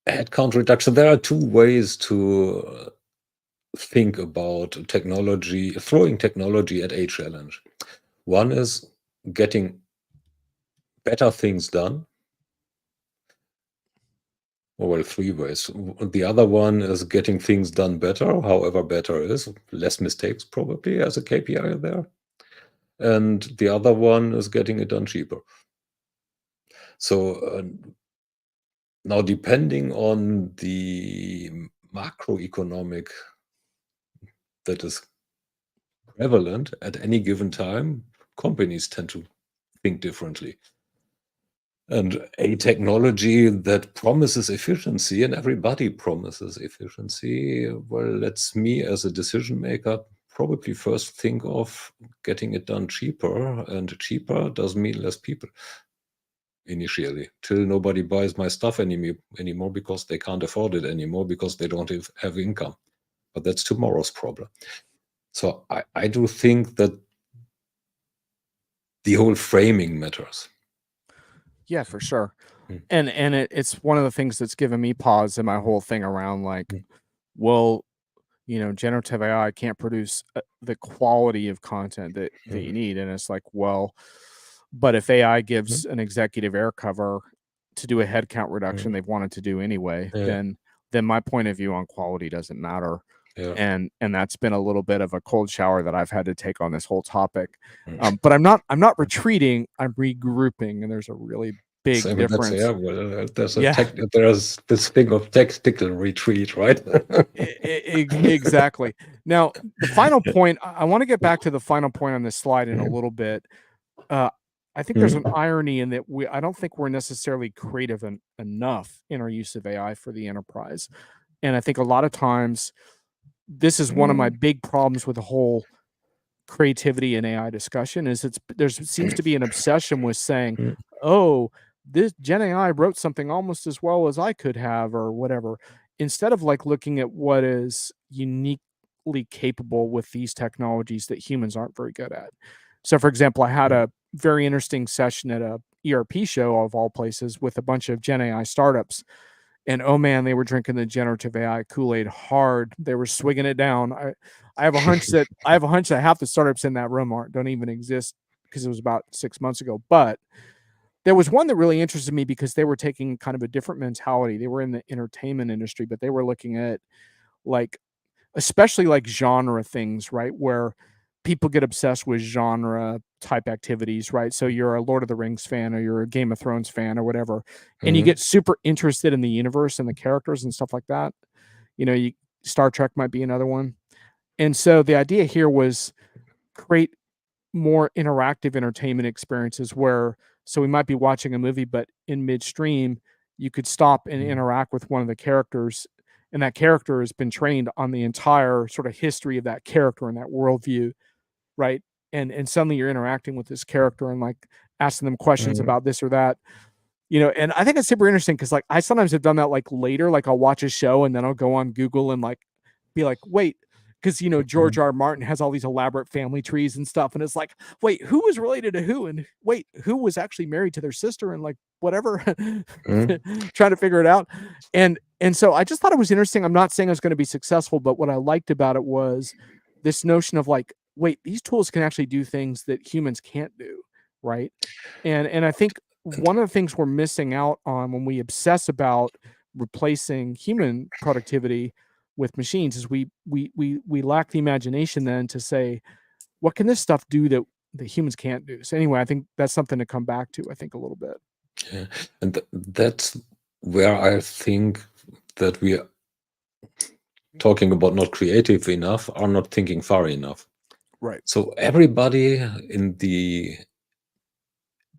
headcount reduction, there are two ways to think about technology, throwing technology at a challenge. One is getting better things done. Well, three ways. The other one is getting things done better, however better is, less mistakes probably as a KPI there. And the other one is getting it done cheaper. So now, depending on the macroeconomic that is prevalent at any given time, companies tend to think differently. And a technology that promises efficiency, and everybody promises efficiency, well, lets me as a decision maker probably first think of getting it done cheaper, and cheaper doesn't mean less people initially, till nobody buys my stuff anymore because they can't afford it anymore because they don't have income. But that's tomorrow's problem. So I do think that the whole framing matters. yeah, for sure. Mm, And it's one of the things that's given me pause in my whole thing around like, mm, well, generative AI can't produce the quality of content that you mm, need. And it's like, well, but if AI mm, gives an executive air cover to do a headcount reduction mm. they've wanted to do anyway, Yeah, then my point of view on quality doesn't matter. yeah. And that's been a little bit of a cold shower that I've had to take on this whole topic. Mm. But I'm not retreating. I'm regrouping, and there's a really big Same, that's, yeah. difference. Well, Yeah, there's this thing of tactical retreat, right? exactly. Now, the final point, I want to get back to the final point on this slide in a Mm, little bit. Uh, I think there's an mm, irony in that I don't think we're necessarily creative enough in our use of AI for the enterprise. And I think a lot of times this is one of my mm, big problems with the whole creativity and AI discussion is there seems to be an obsession with saying, mm, "Oh, this Gen AI wrote something almost as well as I could have," or whatever, instead of like looking at what is uniquely capable with these technologies that humans aren't very good at. So, for example, I had mm, a very interesting session at a ERP show of all places with a bunch of Gen AI startups, and oh man, they were drinking the generative AI Kool-Aid hard. They were swigging it down. I have a hunch that half the startups in that room don't even exist because it was about 6 months ago. But there was one that really interested me because they were taking kind of a different mentality. They were in the entertainment industry, but they were looking at like especially like genre things, right? Where people get obsessed with genre type activities, right? So you're a Lord of the Rings fan or you're a Game of Thrones fan or whatever, and you mm, get super interested in the universe and the characters and stuff like that. You Star Trek might be another one. And so the idea here was create more interactive entertainment experiences where so we might be watching a movie, but in midstream, you could stop and mm, interact with one of the characters, and that character has been trained on the entire sort of history of that character and that worldview, right? And suddenly you're interacting with this character and like asking them questions mm, about this or that, and I think it's super interesting because like I sometimes have done that like later, like I'll watch a show and then I'll go on Google and like be like, wait, because George mm, R. R. Martin has all these elaborate family trees and stuff, and it's like, wait, who was related to who, and wait, who was actually married to their sister, and like whatever, mm, trying to figure it out, and so I just thought it was interesting. I'm not saying I was going to be successful, but what I liked about it was this notion of like, wait, these tools can actually do things that humans can't do, right? And I think and one of the things we're missing out on when we obsess about replacing human productivity with machines is we lack the imagination then to say what can this stuff do that humans can't do. So anyway, I think that's something to come back to, I think, a little bit. yeah, and that's where I think that we are talking about not creative enough, are not thinking far enough. Right. So everybody in the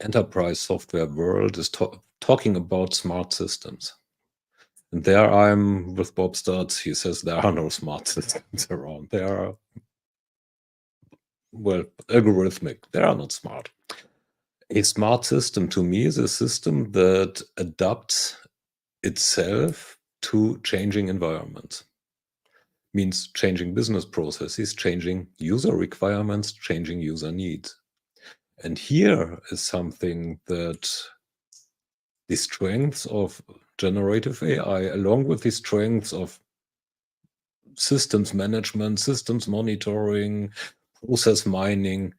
enterprise software world is talking about smart systems. And there I'm with Bob Stutz. He says there are no smart systems around. They are, well, algorithmic. They are not smart. A smart system to me is a system that adapts itself to changing environments. Means changing business processes, changing user requirements, changing user needs. And here is something that the strengths of generative AI, along with the strengths of systems management, systems monitoring, process mining,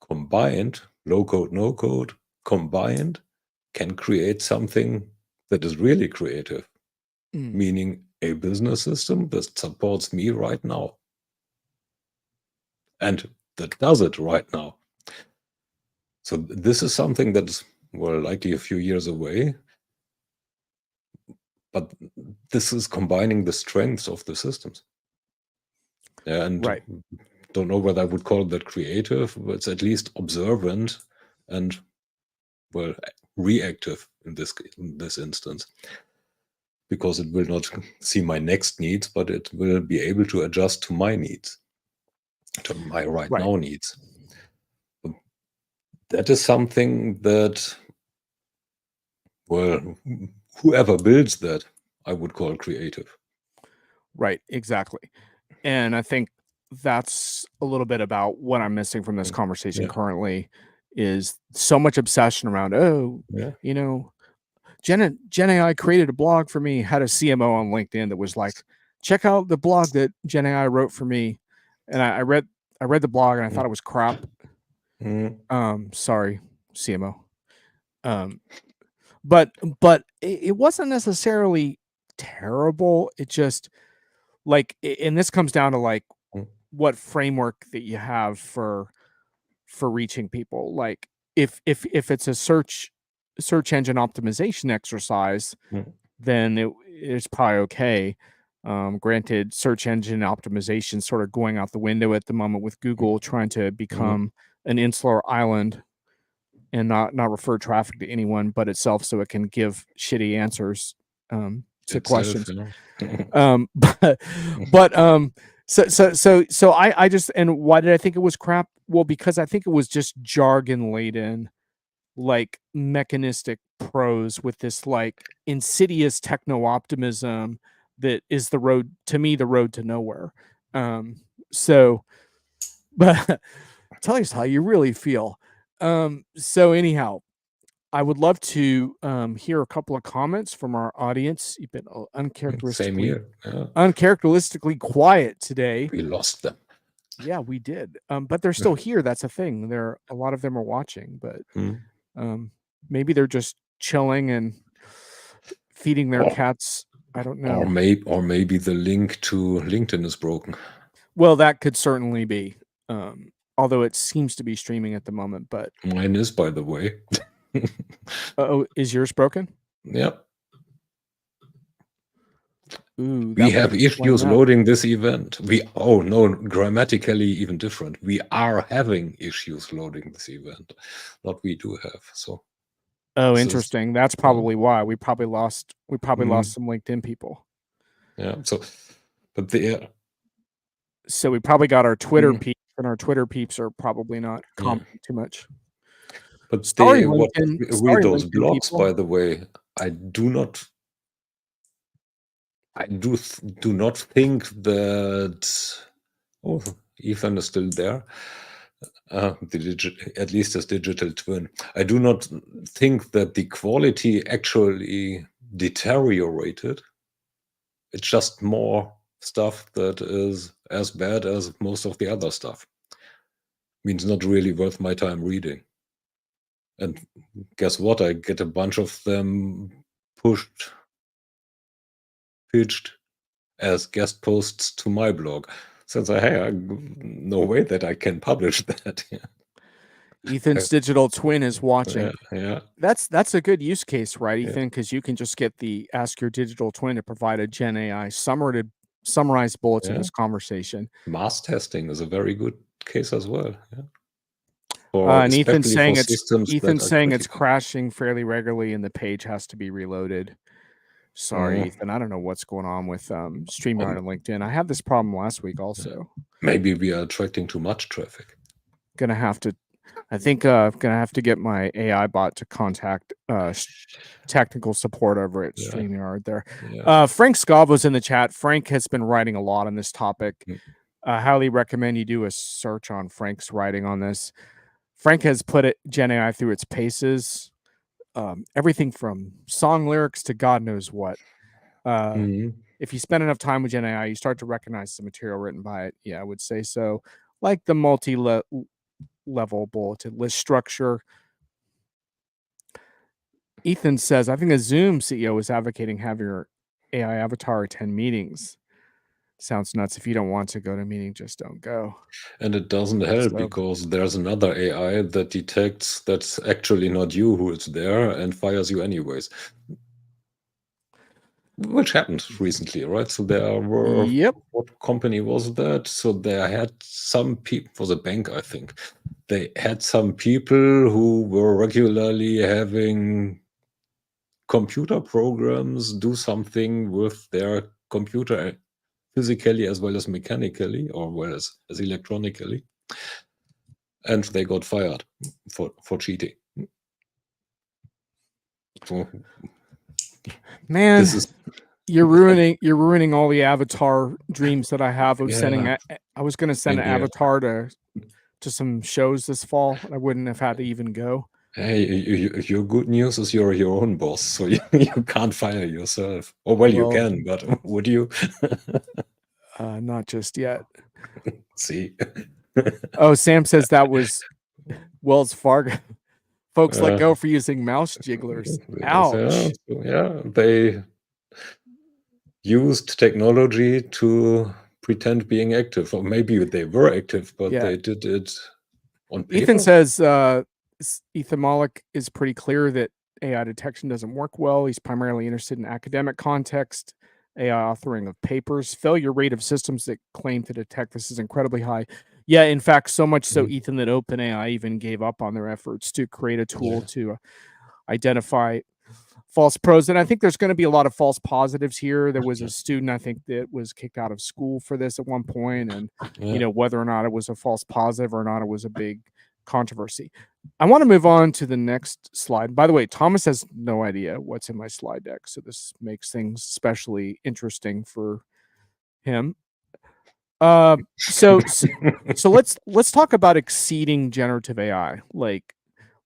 combined, low code, no code, combined, can create something that is really creative, meaning a business system that supports me right now and that does it right now. So this is something that's, well, likely a few years away, but this is combining the strengths of the systems. And Right. don't know whether I would call that creative, but it's at least observant and, well, reactive in this instance, because it will not see my next needs, but it will be able to adjust to my needs, to my right now needs. That is something that, well, whoever builds that, I would call creative. Right, exactly. And I think that's a little bit about what I'm missing from this conversation currently is so much obsession around, you know, Gen AI created a blog for me, had a CMO on LinkedIn that was like, check out the blog that Gen AI wrote for me. And I read the blog and I thought it was crap. Sorry, CMO. But it wasn't necessarily terrible. It just like, and this comes down to like what framework that you have for reaching people. Like if it's a search engine optimization exercise, then it's probably okay. Granted, search engine optimization sort of going out the window at the moment with Google trying to become an insular island and not refer traffic to anyone but itself, so it can give shitty answers to questions. So I just, and why did I think it was crap? Well, because I think it was just jargon laden, like mechanistic prose with this like insidious techno optimism that is the road to nowhere. So, but tell us how you really feel. So anyhow, I would love to hear a couple of comments from our audience. You've been Same here. uncharacteristically quiet today. We lost them. Yeah, we did. But they're still here. That's a thing. A lot of them are watching, but maybe they're just chilling and feeding their cats. I don't know. Or maybe the link to LinkedIn is broken. Well, that could certainly be. Although it seems to be streaming at the moment, but mine is, by the way. Oh, is yours broken? Yep. Ooh, we have issues loading this event. Grammatically even different. We are having issues loading this event. Not we do have. So. Oh, interesting. That's probably why we probably lost some LinkedIn people. Yeah. So we probably got our Twitter peeps, and our Twitter peeps are probably not commenting too much. But sorry, read those blogs, people. By the way, I do not think that. Oh, Ethan is still there. At least as digital twin. I do not think that the quality actually deteriorated. It's just more stuff that is as bad as most of the other stuff. Means not really worth my time reading. And guess what? I get a bunch of them pitched as guest posts to my blog. Since no way that I can publish that. Ethan's digital twin is watching. Yeah. That's a good use case, right, Ethan? Because you can just get ask your digital twin to provide a Gen AI summarized bullets of this conversation. Mass testing is a very good case as well. or And Ethan's especially saying for systems that are it's critical. crashing fairly regularly and the page has to be reloaded. Sorry, Ethan. I don't know what's going on with StreamYard and LinkedIn. I had this problem last week also. Maybe we are attracting too much traffic. Gonna have to, I think, gonna have to get my AI bot to contact technical support over at StreamYard there. Frank Scavo's in the chat. Frank has been writing a lot on this topic. Highly recommend you do a search on Frank's writing on this. Frank has put Gen AI through its paces. Everything from song lyrics to God knows what. If you spend enough time with Gen AI, you start to recognize the material written by it. Yeah, I would say so. Like the multi-level bulleted list structure. Ethan says, I think a Zoom CEO is advocating having your AI avatar attend meetings. Sounds nuts. If you don't want to go to a meeting, just don't go. And it doesn't help because there's another AI that detects that's actually not you who is there and fires you anyways. Which happened recently, right? So there were, what company was that? So they had some people, for the bank, I think. They had some people who were regularly having computer programs do something with their computer physically as well as mechanically, or well as electronically. And they got fired for cheating. So, man, you're ruining all the avatar dreams that I have of sending. I was going to send an avatar to some shows this fall, and I wouldn't have had to even go. Hey, your good news is you're your own boss, so you can't fire yourself. Or well, you can, but would you? Not just yet. See. Oh, Sam says that was Wells Fargo. Folks let go for using mouse jigglers. Ouch. Yeah, they used technology to pretend being active, or maybe they were active, but they did it on paper. Ethan says Ethan Malik is pretty clear that AI detection doesn't work well. He's primarily interested in academic context, AI authoring of papers. Failure rate of systems that claim to detect this is incredibly high. Yeah, in fact, so much so, Ethan, that OpenAI even gave up on their efforts to create a tool to identify false pros. And I think there's going to be a lot of false positives here. There was a student, I think, that was kicked out of school for this at one point, and you know, whether or not it was a false positive or not, it was a big controversy. I want to move on to the next slide. By the way, Thomas has no idea what's in my slide deck, so this makes things especially interesting for him. So let's talk about exceeding generative AI. Like,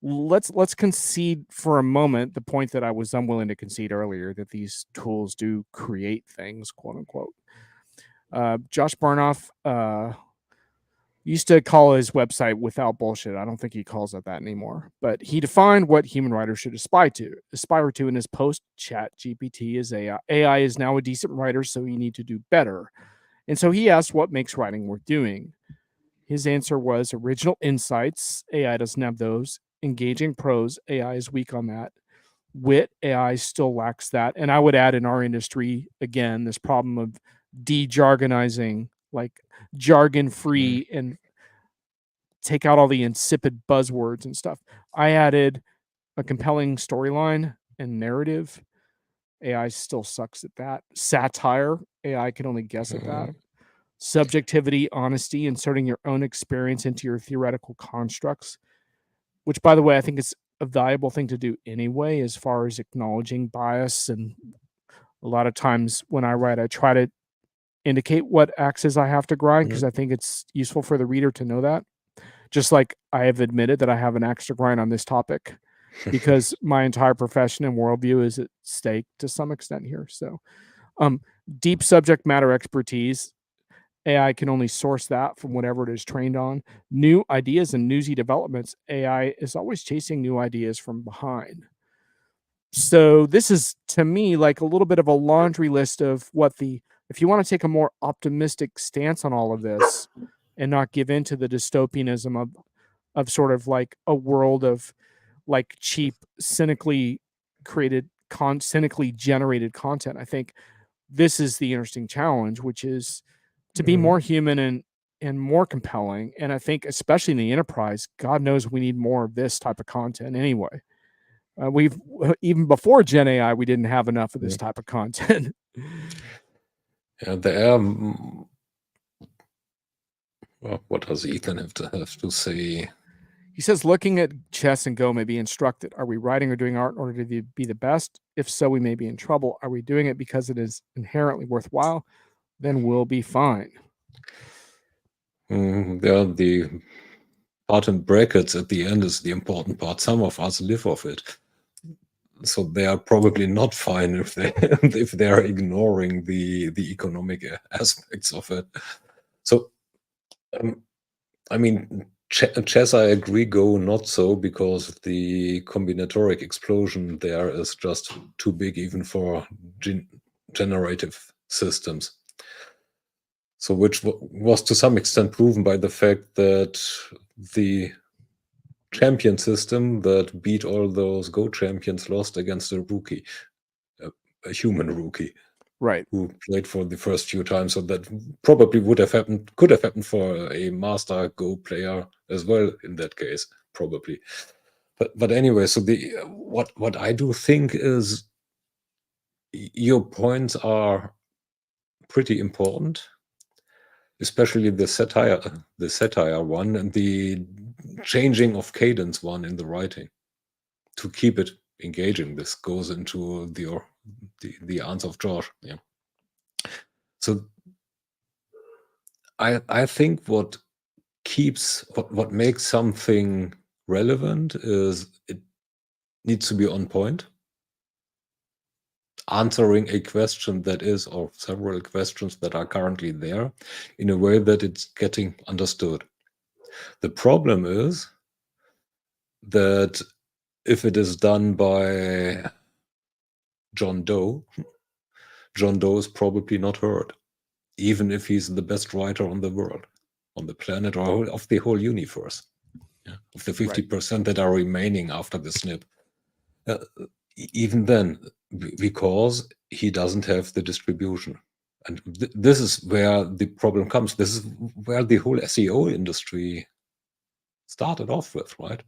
let's concede for a moment the point that I was unwilling to concede earlier, that these tools do create things, quote unquote. Josh Barnoff used to call his website Without Bullshit. I don't think he calls it that anymore, but he defined what human writers should aspire to in his post. Chat GPT is AI. AI is now a decent writer, so you need to do better. And so he asked what makes writing worth doing. His answer was original insights. AI doesn't have those. Engaging prose. AI is weak on that. Wit. AI still lacks that. And I would add, in our industry, again, this problem of de-jargonizing, like jargon free, and take out all the insipid buzzwords and stuff. I added a compelling storyline and narrative. AI still sucks at that. Satire. AI can only guess at that. Subjectivity, honesty, inserting your own experience into your theoretical constructs, which, by the way, I think is a valuable thing to do anyway, as far as acknowledging bias. And a lot of times when I write, I try to indicate what axes I have to grind, because I think it's useful for the reader to know that. Just like I have admitted that I have an axe to grind on this topic, because my entire profession and worldview is at stake to some extent here. So deep subject matter expertise. AI can only source that from whatever it is trained on. New ideas and newsy developments. AI is always chasing new ideas from behind. So this is, to me, like a little bit of a laundry list of what if you want to take a more optimistic stance on all of this and not give in to the dystopianism of sort of like a world of like cheap, cynically generated content, I think this is the interesting challenge, which is to be more human and and more compelling. And I think, especially in the enterprise, God knows we need more of this type of content anyway. We've even before Gen AI, we didn't have enough of this type of content. Yeah, there are. Well, what does Ethan have to say? He says, looking at chess and Go may be instructed. Are we writing or doing art in order to be the best? If so, we may be in trouble. Are we doing it because it is inherently worthwhile? Then we'll be fine. The part in brackets at the end is the important part. Some of us live off it, so they are probably not fine if they are ignoring the economic aspects of it. So, I mean, chess, I agree. Go not so, because the combinatoric explosion there is just too big even for generative systems. So, which was to some extent proven by the fact that the champion system that beat all those Go champions lost against a rookie, a human rookie, right, who played for the first few times. So that probably could have happened for a master Go player as well in that case, probably. But anyway, so what I do think is your points are pretty important, especially the satire one and the changing of cadence one in the writing to keep it engaging. This goes into the answer of George. Yeah. So I think what makes something relevant is it needs to be on point, answering a question that is, or several questions that are currently there, in a way that it's getting understood. The problem is that if it is done by John Doe, John Doe is probably not heard, even if he's the best writer on the world, on the planet, or of the whole universe. Yeah. Of the 50% that are remaining after the snip. Even then, because he doesn't have the distribution. And this is where the problem comes. This is where the whole SEO industry started off with, right?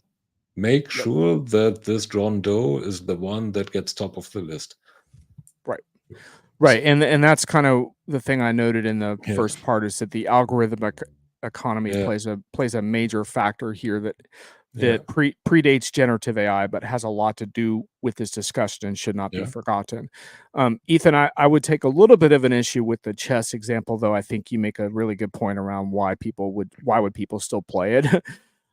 Make sure that this John Doe is the one that gets top of the list. Right. And that's kind of the thing I noted in the first part, is that the algorithmic economy plays a major factor here that predates generative AI, but has a lot to do with this discussion and should not be forgotten. Ethan, I would take a little bit of an issue with the chess example, though. I think you make a really good point around why would people still play it.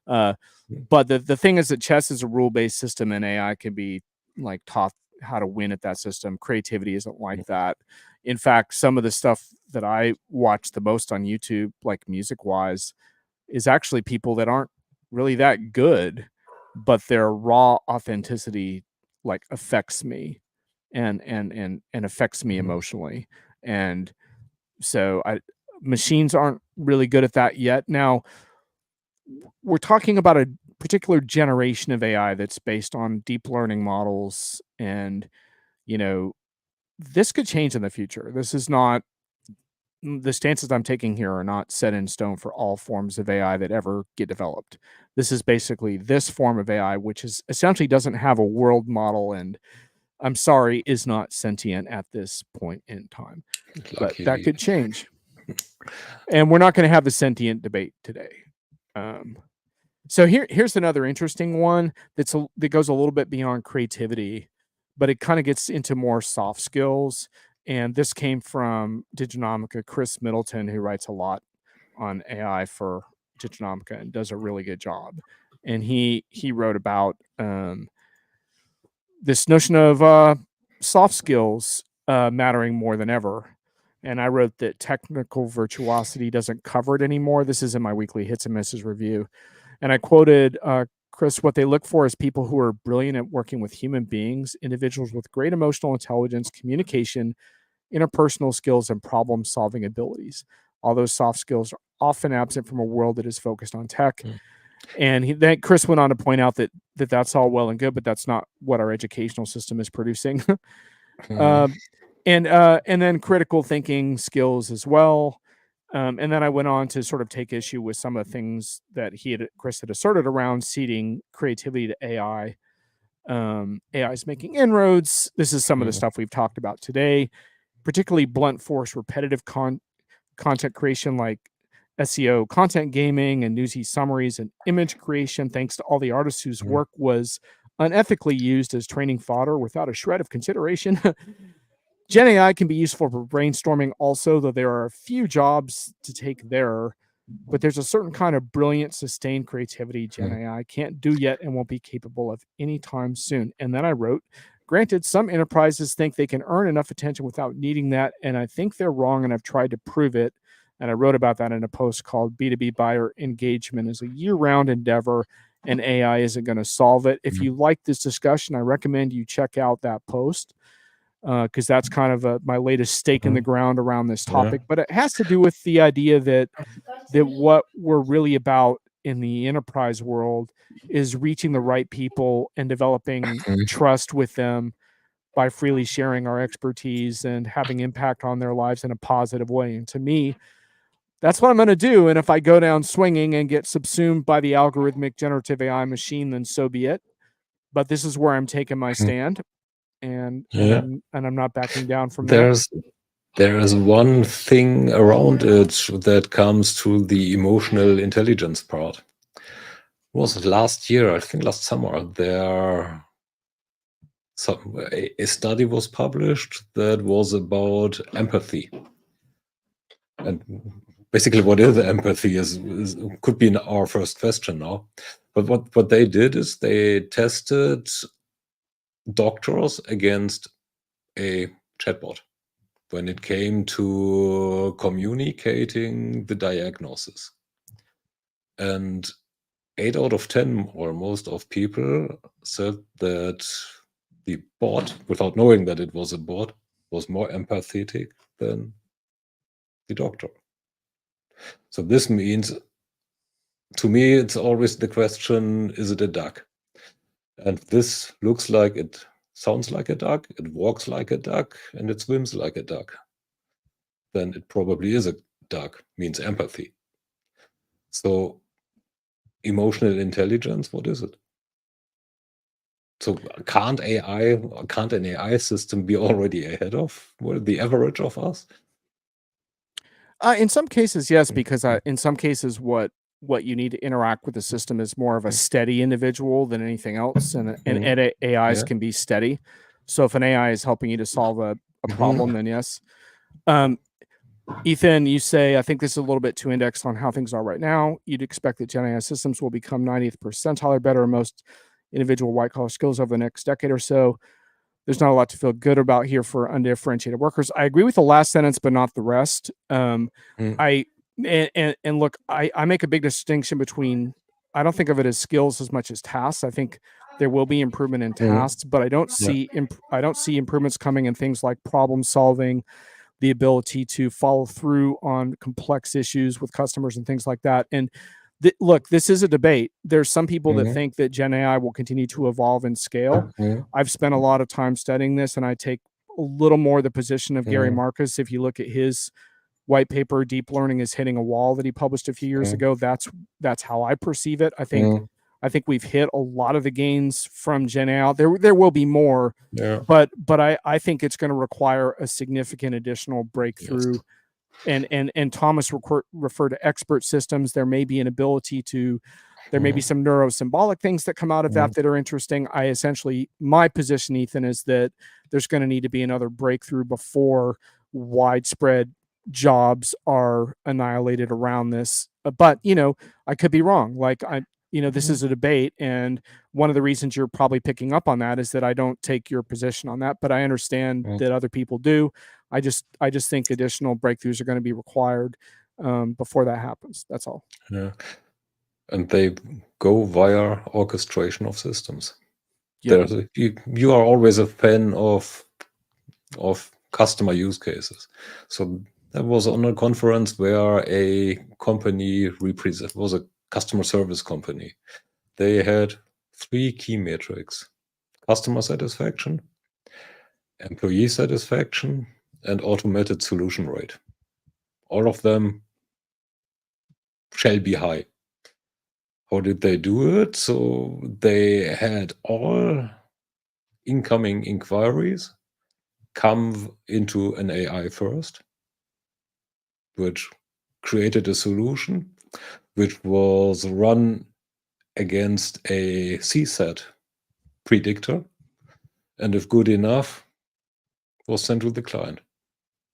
But the thing is that chess is a rule-based system, and AI can be like taught how to win at that system. Creativity isn't like that. In fact, some of the stuff that I watch the most on YouTube, like music wise, is actually people that aren't really that good, but their raw authenticity like affects me and affects me emotionally. And so machines aren't really good at that yet. Now, we're talking about a particular generation of AI that's based on deep learning models, and this could change in the future. This is not the stances I'm taking here are not set in stone for all forms of AI that ever get developed. This is basically this form of AI, which is essentially doesn't have a world model, and I'm sorry, is not sentient at this point in time. But that could change. And we're not going to have the sentient debate today. So here's another interesting one that goes a little bit beyond creativity, but it kind of gets into more soft skills. And this came from Diginomica, Chris Middleton, who writes a lot on AI for Diginomica and does a really good job. And he wrote about this notion of soft skills mattering more than ever. And I wrote that technical virtuosity doesn't cover it anymore. This is in my weekly hits and misses review. And I quoted Chris, what they look for is people who are brilliant at working with human beings, individuals with great emotional intelligence, communication, interpersonal skills, and problem-solving abilities. All those soft skills are often absent from a world that is focused on tech. And then Chris went on to point out that that's all well and good, but that's not what our educational system is producing. And then critical thinking skills as well. And then I went on to sort of take issue with some of the things that Chris had asserted around ceding creativity to AI. AI is making inroads. This is some of the stuff we've talked about today, particularly blunt force repetitive content creation like SEO, content gaming, and newsy summaries and image creation, thanks to all the artists whose work was unethically used as training fodder without a shred of consideration. Gen AI can be useful for brainstorming also, though there are a few jobs to take there. But there's a certain kind of brilliant, sustained creativity Gen AI can't do yet and won't be capable of anytime soon. And then I wrote, granted, some enterprises think they can earn enough attention without needing that, and I think they're wrong, and I've tried to prove it. And I wrote about that in a post called B2B Buyer Engagement is a year-round endeavor, and AI isn't going to solve it. If you like this discussion, I recommend you check out that post, because that's kind of my latest stake in the ground around this topic. But it has to do with the idea that what we're really about in the enterprise world is reaching the right people and developing trust with them by freely sharing our expertise and having impact on their lives in a positive way. And to me, that's what I'm going to do. And if I go down swinging and get subsumed by the algorithmic generative AI machine, then so be it. But this is where I'm taking my stand, and I'm not backing down from there. There is one thing around it that comes to the emotional intelligence part. Was it last year? I think last summer. A study was published that was about empathy. And basically, what is empathy could be our first question now. But what they did is they tested doctors against a chatbot when it came to communicating the diagnosis. And 8 out of 10 or most of people said that the bot, without knowing that it was a bot, was more empathetic than the doctor. So this means, to me, it's always the question, is it a duck? And this looks like it, sounds like a duck, it walks like a duck, and it swims like a duck. Then it probably is a duck, means empathy. So emotional intelligence, what is it? So can't an AI system be already ahead of the average of us? In some cases, yes, because in some cases, what you need to interact with the system is more of a steady individual than anything else, and AIs can be steady. So if an AI is helping you to solve a problem, then yes. Ethan, you say, I think this is a little bit too indexed on how things are right now. You'd expect that Gen AI systems will become 90th percentile or better in most individual white-collar skills over the next decade or so. There's not a lot to feel good about here for undifferentiated workers. I agree with the last sentence, but not the rest. I look, I make a big distinction between, I don't think of it as skills as much as tasks. I think there will be improvement in tasks, but I don't see improvements coming in things like problem solving, the ability to follow through on complex issues with customers and things like that. And look, this is a debate. There's some people that think that Gen AI will continue to evolve and scale. I've spent a lot of time studying this, and I take a little more the position of Gary Marcus. If you look at his white paper, Deep Learning is Hitting a Wall, that he published a few years ago, that's how I perceive it. I think we've hit a lot of the gains from Gen AI. There will be more, but I think it's going to require a significant additional breakthrough. Yes. And Thomas referred to expert systems. There may be an ability to, there may be some neurosymbolic things that come out of that are interesting. My position, Ethan, is that there's going to need to be another breakthrough before widespread jobs are annihilated around this. But, I could be wrong. Like this is a debate, and one of the reasons you're probably picking up on that is that I don't take your position on that, but I understand that other people do. I just think additional breakthroughs are going to be required before that happens. That's all. Yeah. And they go via orchestration of systems. Yep. You are always a fan of customer use cases. So that was on a conference where a company was a customer service company. They had 3 key metrics: customer satisfaction, employee satisfaction, and automated solution rate. All of them shall be high. How did they do it? So they had all incoming inquiries come into an AI first, which created a solution which was run against a CSAT predictor, and if good enough, was sent to the client.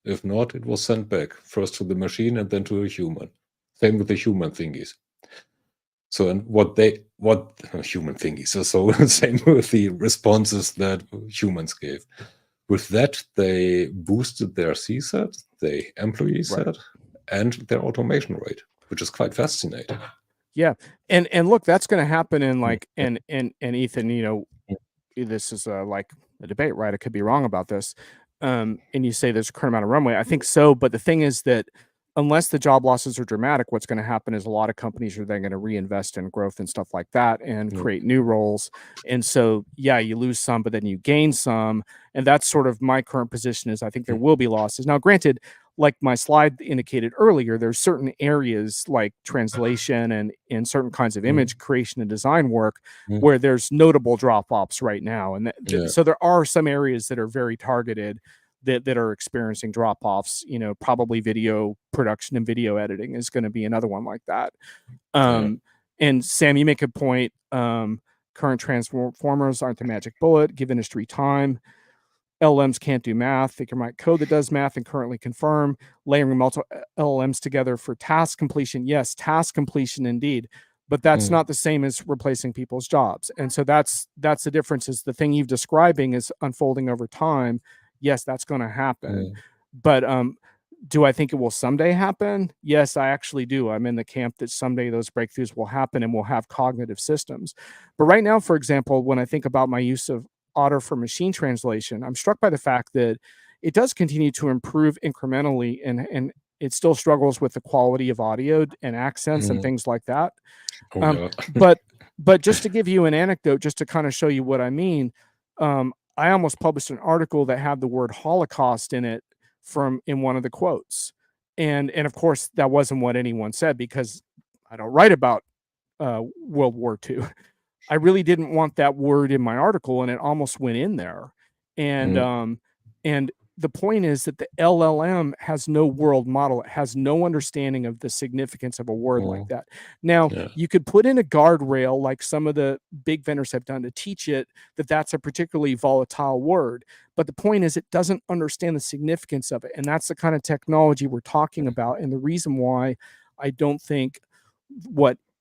If not, it was sent back, first to the machine and then to a human. Same with the human thingies. So, and what human thingies, so same with the responses that humans gave. With that, they boosted their CSAT, the employee Right. set, and their automation rate, which is quite fascinating. Yeah. And look, that's going to happen in like, and Ethan, you know, this is like a debate, right? I could be wrong about this. And you say there's a current amount of runway. I think so. But the thing is that unless the job losses are dramatic, what's going to happen is a lot of companies are then going to reinvest in growth and stuff like that and create new roles. And so, yeah, you lose some, but then you gain some. And that's sort of my current position is I think there will be losses. Now, granted, like my slide indicated earlier, there's certain areas like translation and certain kinds of image creation and design work where there's notable drop-offs right now. And so there are some areas that are very targeted that are experiencing drop-offs. You know, probably video production and video editing is going to be another one like that. And Sam, you make a point. Current transformers aren't the magic bullet. Give industry time. LLMs can't do math. They can write code that does math and currently confirm. Layering multiple LLMs together for task completion. Yes, task completion indeed. But that's not the same as replacing people's jobs. And so that's the difference is the thing you're describing is unfolding over time. Yes, that's going to happen. But do I think it will someday happen? Yes, I actually do. I'm in the camp that someday those breakthroughs will happen and we'll have cognitive systems. But right now, for example, when I think about my use of Otter for machine translation, I'm struck by the fact that it does continue to improve incrementally and it still struggles with the quality of audio and accents and things like that. But just to give you an anecdote, just to kind of show you what I mean, I almost published an article that had the word Holocaust in it in one of the quotes. And of course, that wasn't what anyone said because I don't write about World War II. I really didn't want that word in my article, and it almost went in there. And the point is that the LLM has no world model. It has no understanding of the significance of a word like that. Now, you could put in a guardrail like some of the big vendors have done to teach it that that's a particularly volatile word. But the point is it doesn't understand the significance of it. And that's the kind of technology we're talking about. And the reason why I don't think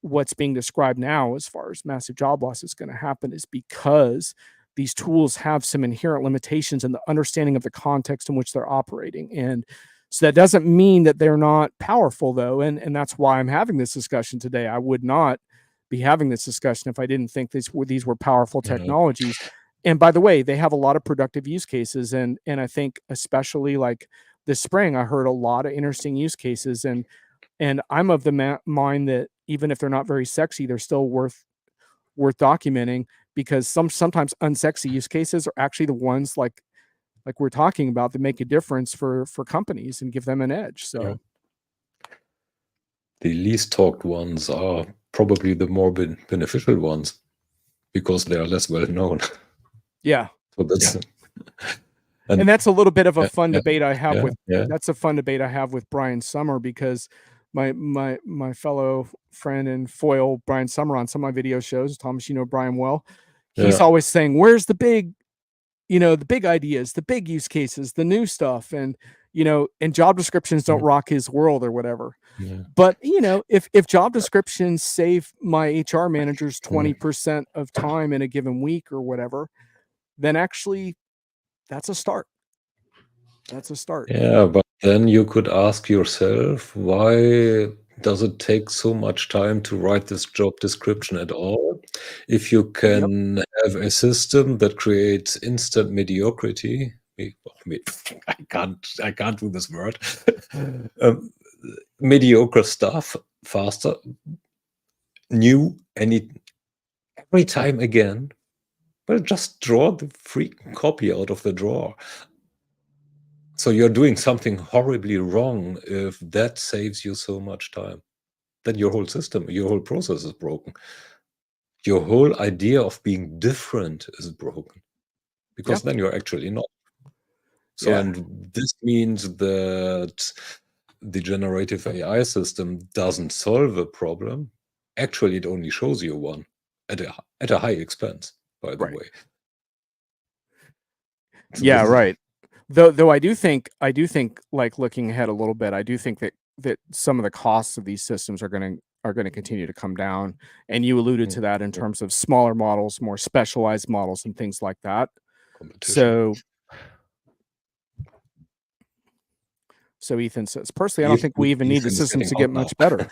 what's being described now as far as massive job loss is going to happen is because these tools have some inherent limitations in the understanding of the context in which they're operating. And so that doesn't mean that they're not powerful, though. And that's why I'm having this discussion today. I would not be having this discussion if I didn't think these were powerful technologies. And by the way, they have a lot of productive use cases. And I think especially like this spring, I heard a lot of interesting use cases. And I'm of the mind that even if they're not very sexy, they're still worth documenting because sometimes unsexy use cases are actually the ones like we're talking about that make a difference for companies and give them an edge. So the least talked ones are probably the more beneficial ones because they are less well known. Yeah. So that's and that's a little bit of a fun debate I have that's a fun debate I have with Brian Summer because my fellow friend and foil Brian Summer on some of my video shows, Thomas, you know Brian well, he's always saying, where's the big, the big ideas, the big use cases, the new stuff, and and job descriptions don't rock his world or whatever. But if job descriptions save my HR managers 20% of time in a given week or whatever, then actually that's a start. Yeah, but then you could ask yourself, why does it take so much time to write this job description at all? If you can have a system that creates instant mediocrity, I can't do this word. Mediocre stuff faster, new, every time again. Well, just draw the freaking copy out of the drawer. So you're doing something horribly wrong if that saves you so much time. then your whole system, your whole process is broken. Your whole idea of being different is broken, Yeah. because then you're actually not. So, Yeah. and this means that the generative AI system doesn't solve a problem. Actually, it only shows you one at a high expense, by the Right. way. So Yeah. this is Right. Though I do think like looking ahead a little bit, I do think that some of the costs of these systems are gonna continue to come down. And you alluded to that in yeah, terms of smaller models, more specialized models, and things like that. competition. So Ethan says, personally, I don't think we even need the Ethan is systems getting to out get now. much better.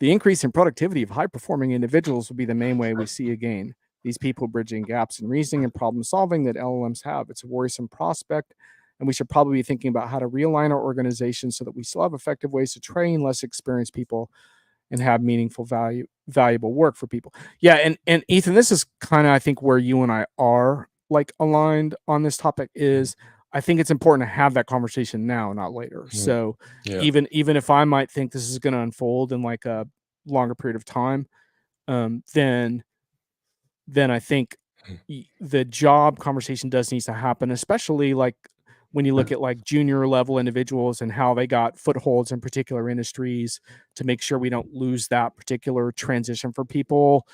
The increase in productivity of high performing individuals will be the main way we see a gain. These people bridging gaps in reasoning and problem solving that LLMs have. It's a worrisome prospect, and we should probably be thinking about how to realign our organization so that we still have effective ways to train less experienced people and have meaningful valuable work for people. Yeah, and Ethan, this is kind of, I think, where you and I are like aligned on this topic. Is I think it's important to have that conversation now, not later. So Yeah. even if I might think this is going to unfold in like a longer period of time, then I think the job conversation does needs to happen, especially like when you look at like junior level individuals and how they got footholds in particular industries, to make sure we don't lose that particular transition for people.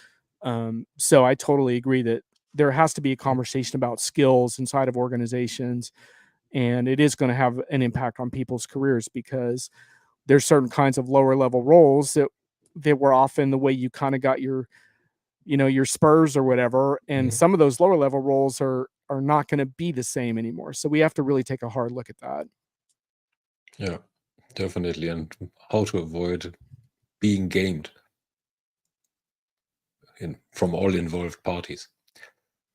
So I totally agree that there has to be a conversation about skills inside of organizations, and it is going to have an impact on people's careers, because there's certain kinds of lower level roles that were often the way you kind of got your, your spurs or whatever, and some of those lower level roles are not going to be the same anymore. So we have to really take a hard look at that. Yeah, definitely. And how to avoid being gamed from all involved parties.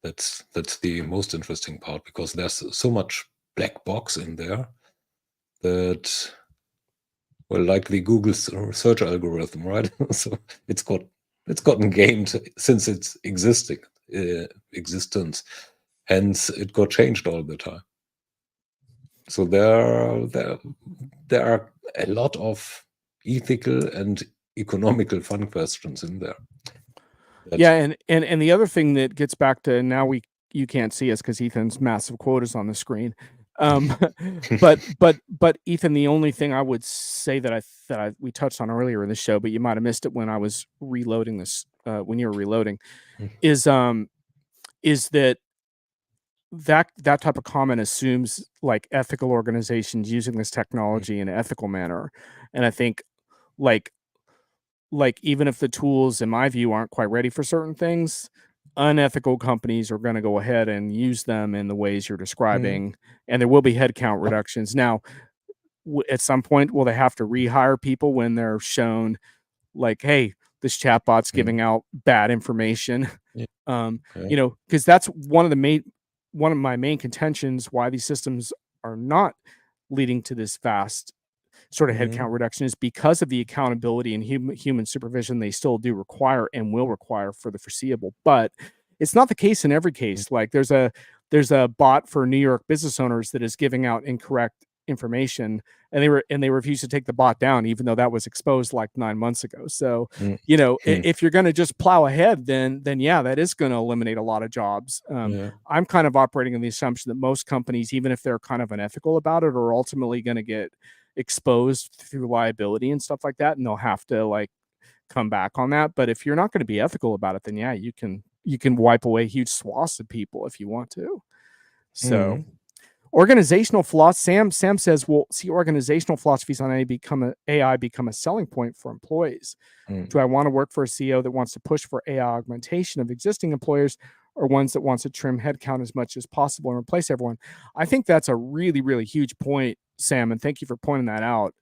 That's the most interesting part, because there's so much black box in there that, well, like the Google search algorithm, right? So it's gotten gamed since its existence. Hence, it got changed all the time. So there are a lot of ethical and economical fun questions in there. Yeah, and the other thing that gets back to, now you can't see us because Ethan's massive quotas on the screen. But Ethan, the only thing I would say that we touched on earlier in the show, but you might have missed it when I was reloading this, when you were reloading, is that that type of comment assumes like ethical organizations using this technology in an ethical manner. And I think like even if the tools, in my view, aren't quite ready for certain things, unethical companies are going to go ahead and use them in the ways you're describing, and there will be headcount reductions. Now, at some point, will they have to rehire people when they're shown like, hey, this chatbot's giving out bad information? Yeah. Because that's one of my main contentions why these systems are not leading to this vast sort of headcount reduction, is because of the accountability and human supervision they still do require and will require for the foreseeable. But it's not the case in every case. Like there's a bot for New York business owners that is giving out incorrect information, and they refuse to take the bot down, even though that was exposed like 9 months ago. So if you're going to just plow ahead, then yeah, that is going to eliminate a lot of jobs. I'm kind of operating on the assumption that most companies, even if they're kind of unethical about it, are ultimately going to get exposed through liability and stuff like that, and they'll have to like come back on that. But if you're not going to be ethical about it, then yeah, you can wipe away huge swaths of people if you want to. So organizational flaws. Sam says, "Well, see, organizational philosophies on AI become a selling point for employees. Do I want to work for a CEO that wants to push for AI augmentation of existing employers, or ones that wants to trim headcount as much as possible and replace everyone?" I think that's a really, really huge point, Sam, and thank you for pointing that out.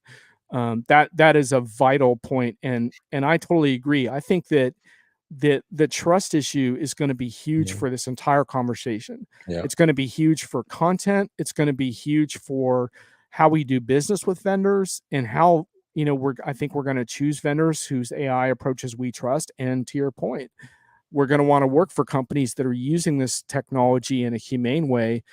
That is a vital point, and I totally agree. I think that the trust issue is going to be huge for this entire conversation. It's going to be huge for content. It's going to be huge for how we do business with vendors, and how, I think we're going to choose vendors whose AI approaches we trust. And to your point, we're going to want to work for companies that are using this technology in a humane way,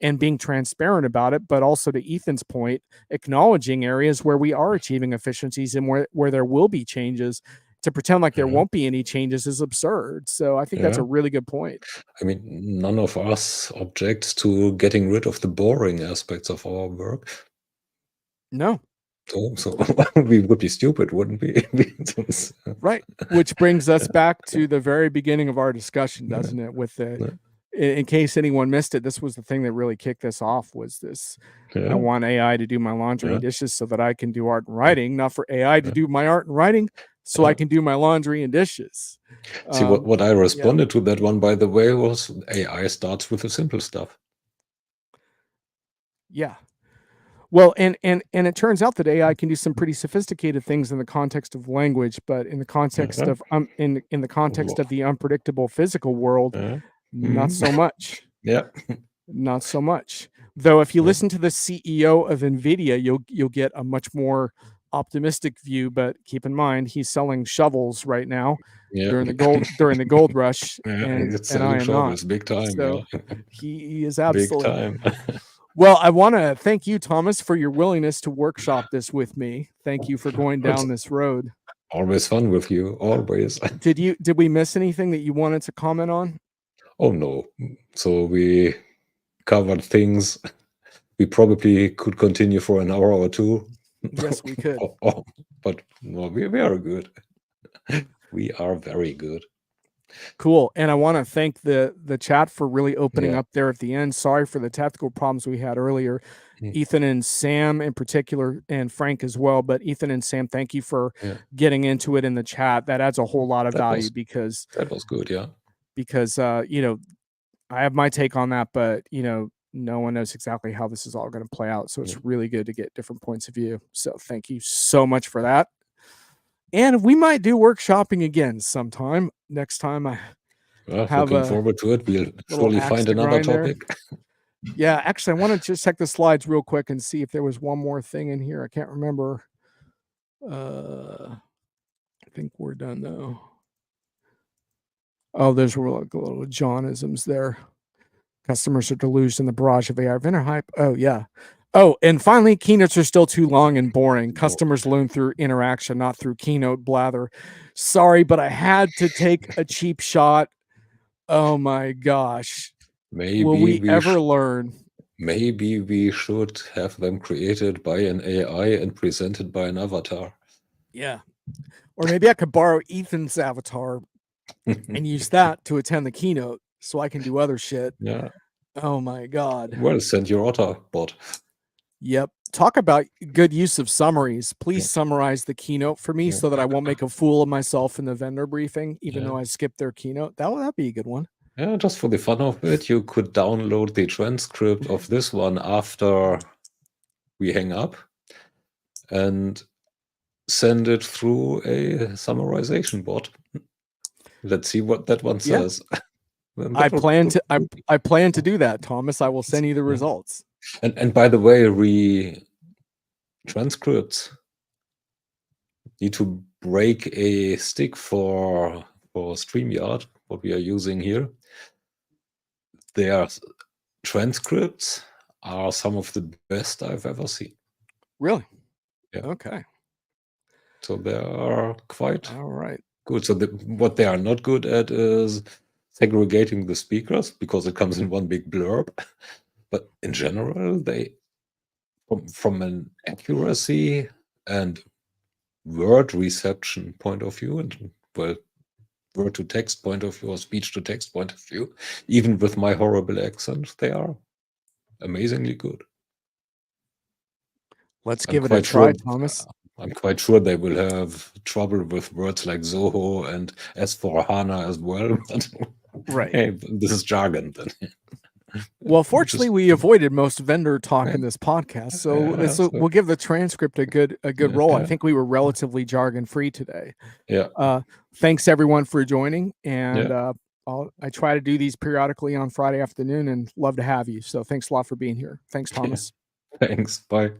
and being transparent about it, but also to Ethan's point, acknowledging areas where we are achieving efficiencies and where there will be changes. To pretend like there won't be any changes is absurd. So I think that's a really good point. I mean, none of us objects to getting rid of the boring aspects of our work. No. So we would be stupid, wouldn't we? Right. Which brings us back to the very beginning of our discussion, doesn't it? With the, in case anyone missed it, this was the thing that really kicked this off, was this, I want AI to do my laundry and dishes so that I can do art and writing, not for AI to do my art and writing so I can do my laundry and dishes. See, what I responded to that one, by the way, was AI starts with the simple stuff. Yeah. Well, and it turns out that AI can do some pretty sophisticated things in the context of language, but in the context of in the context of the unpredictable physical world, not so much. Yeah. Not so much. Though if you listen to the CEO of NVIDIA, you'll get a much more optimistic view, but keep in mind he's selling shovels right now during the gold rush, and I am not. Big time. So he is Big absolutely time. Well, I want to thank you, Thomas, for your willingness to workshop this with me. Thank you for going down this road. Always fun with you, always. Did we miss anything that you wanted to comment on? Oh no. So we covered things. We probably could continue for an hour or two. Yes, we could. But no, we are good. We are very good. Cool. And I want to thank the chat for really opening up there at the end. Sorry for the technical problems we had earlier. Ethan and Sam in particular, and Frank as well. But Ethan and Sam, thank you for getting into it in the chat. That adds a whole lot of value because that was good, yeah. Because you know, I have my take on that, but you know, no one knows exactly how this is all going to play out. So it's really good to get different points of view. So thank you so much for that. And we might do workshopping again sometime. Next time I have looking forward to it. We'll surely find another topic. Yeah, actually, I want to just check the slides real quick and see if there was one more thing in here. I can't remember. I think we're done though. Oh, there's like little Johnisms there. Customers are deluged in the barrage of AI vendor hype. Oh, yeah. Oh, and finally, keynotes are still too long and boring. Customers learn through interaction, not through keynote blather. Sorry, but I had to take a cheap shot. Oh my gosh. Maybe will we ever learn? Maybe we should have them created by an AI and presented by an avatar. Yeah. Or maybe I could borrow Ethan's avatar and use that to attend the keynote so I can do other shit. Yeah. Oh my God. Well, send your otter bot. Yep. Talk about good use of summaries. Please summarize the keynote for me so that I won't make a fool of myself in the vendor briefing, even though I skipped their keynote. That'd be a good one. Yeah, just for the fun of it, you could download the transcript of this one after we hang up and send it through a summarization bot. Let's see what that one says. I plan to do that, Thomas. I will send you the results. And by the way, transcripts need to break a stick for StreamYard, what we are using here. Their transcripts are some of the best I've ever seen. Really? Yeah. Okay. So they are quite good. So what they are not good at is segregating the speakers because it comes in one big blurb. But in general, they, from an accuracy and word reception point of view, and well, word to text point of view or speech to text point of view, even with my horrible accent, they are amazingly good. Let's give it a try, Thomas. I'm quite sure they will have trouble with words like Zoho and S4HANA as well. But hey, this is jargon then. Well, fortunately, we avoided most vendor talk in this podcast, so we'll give the transcript a good roll. I think we were relatively jargon free today. Yeah. Thanks everyone for joining, and I try to do these periodically on Friday afternoon, and love to have you. So thanks a lot for being here. Thanks, Thomas. Thanks. Bye.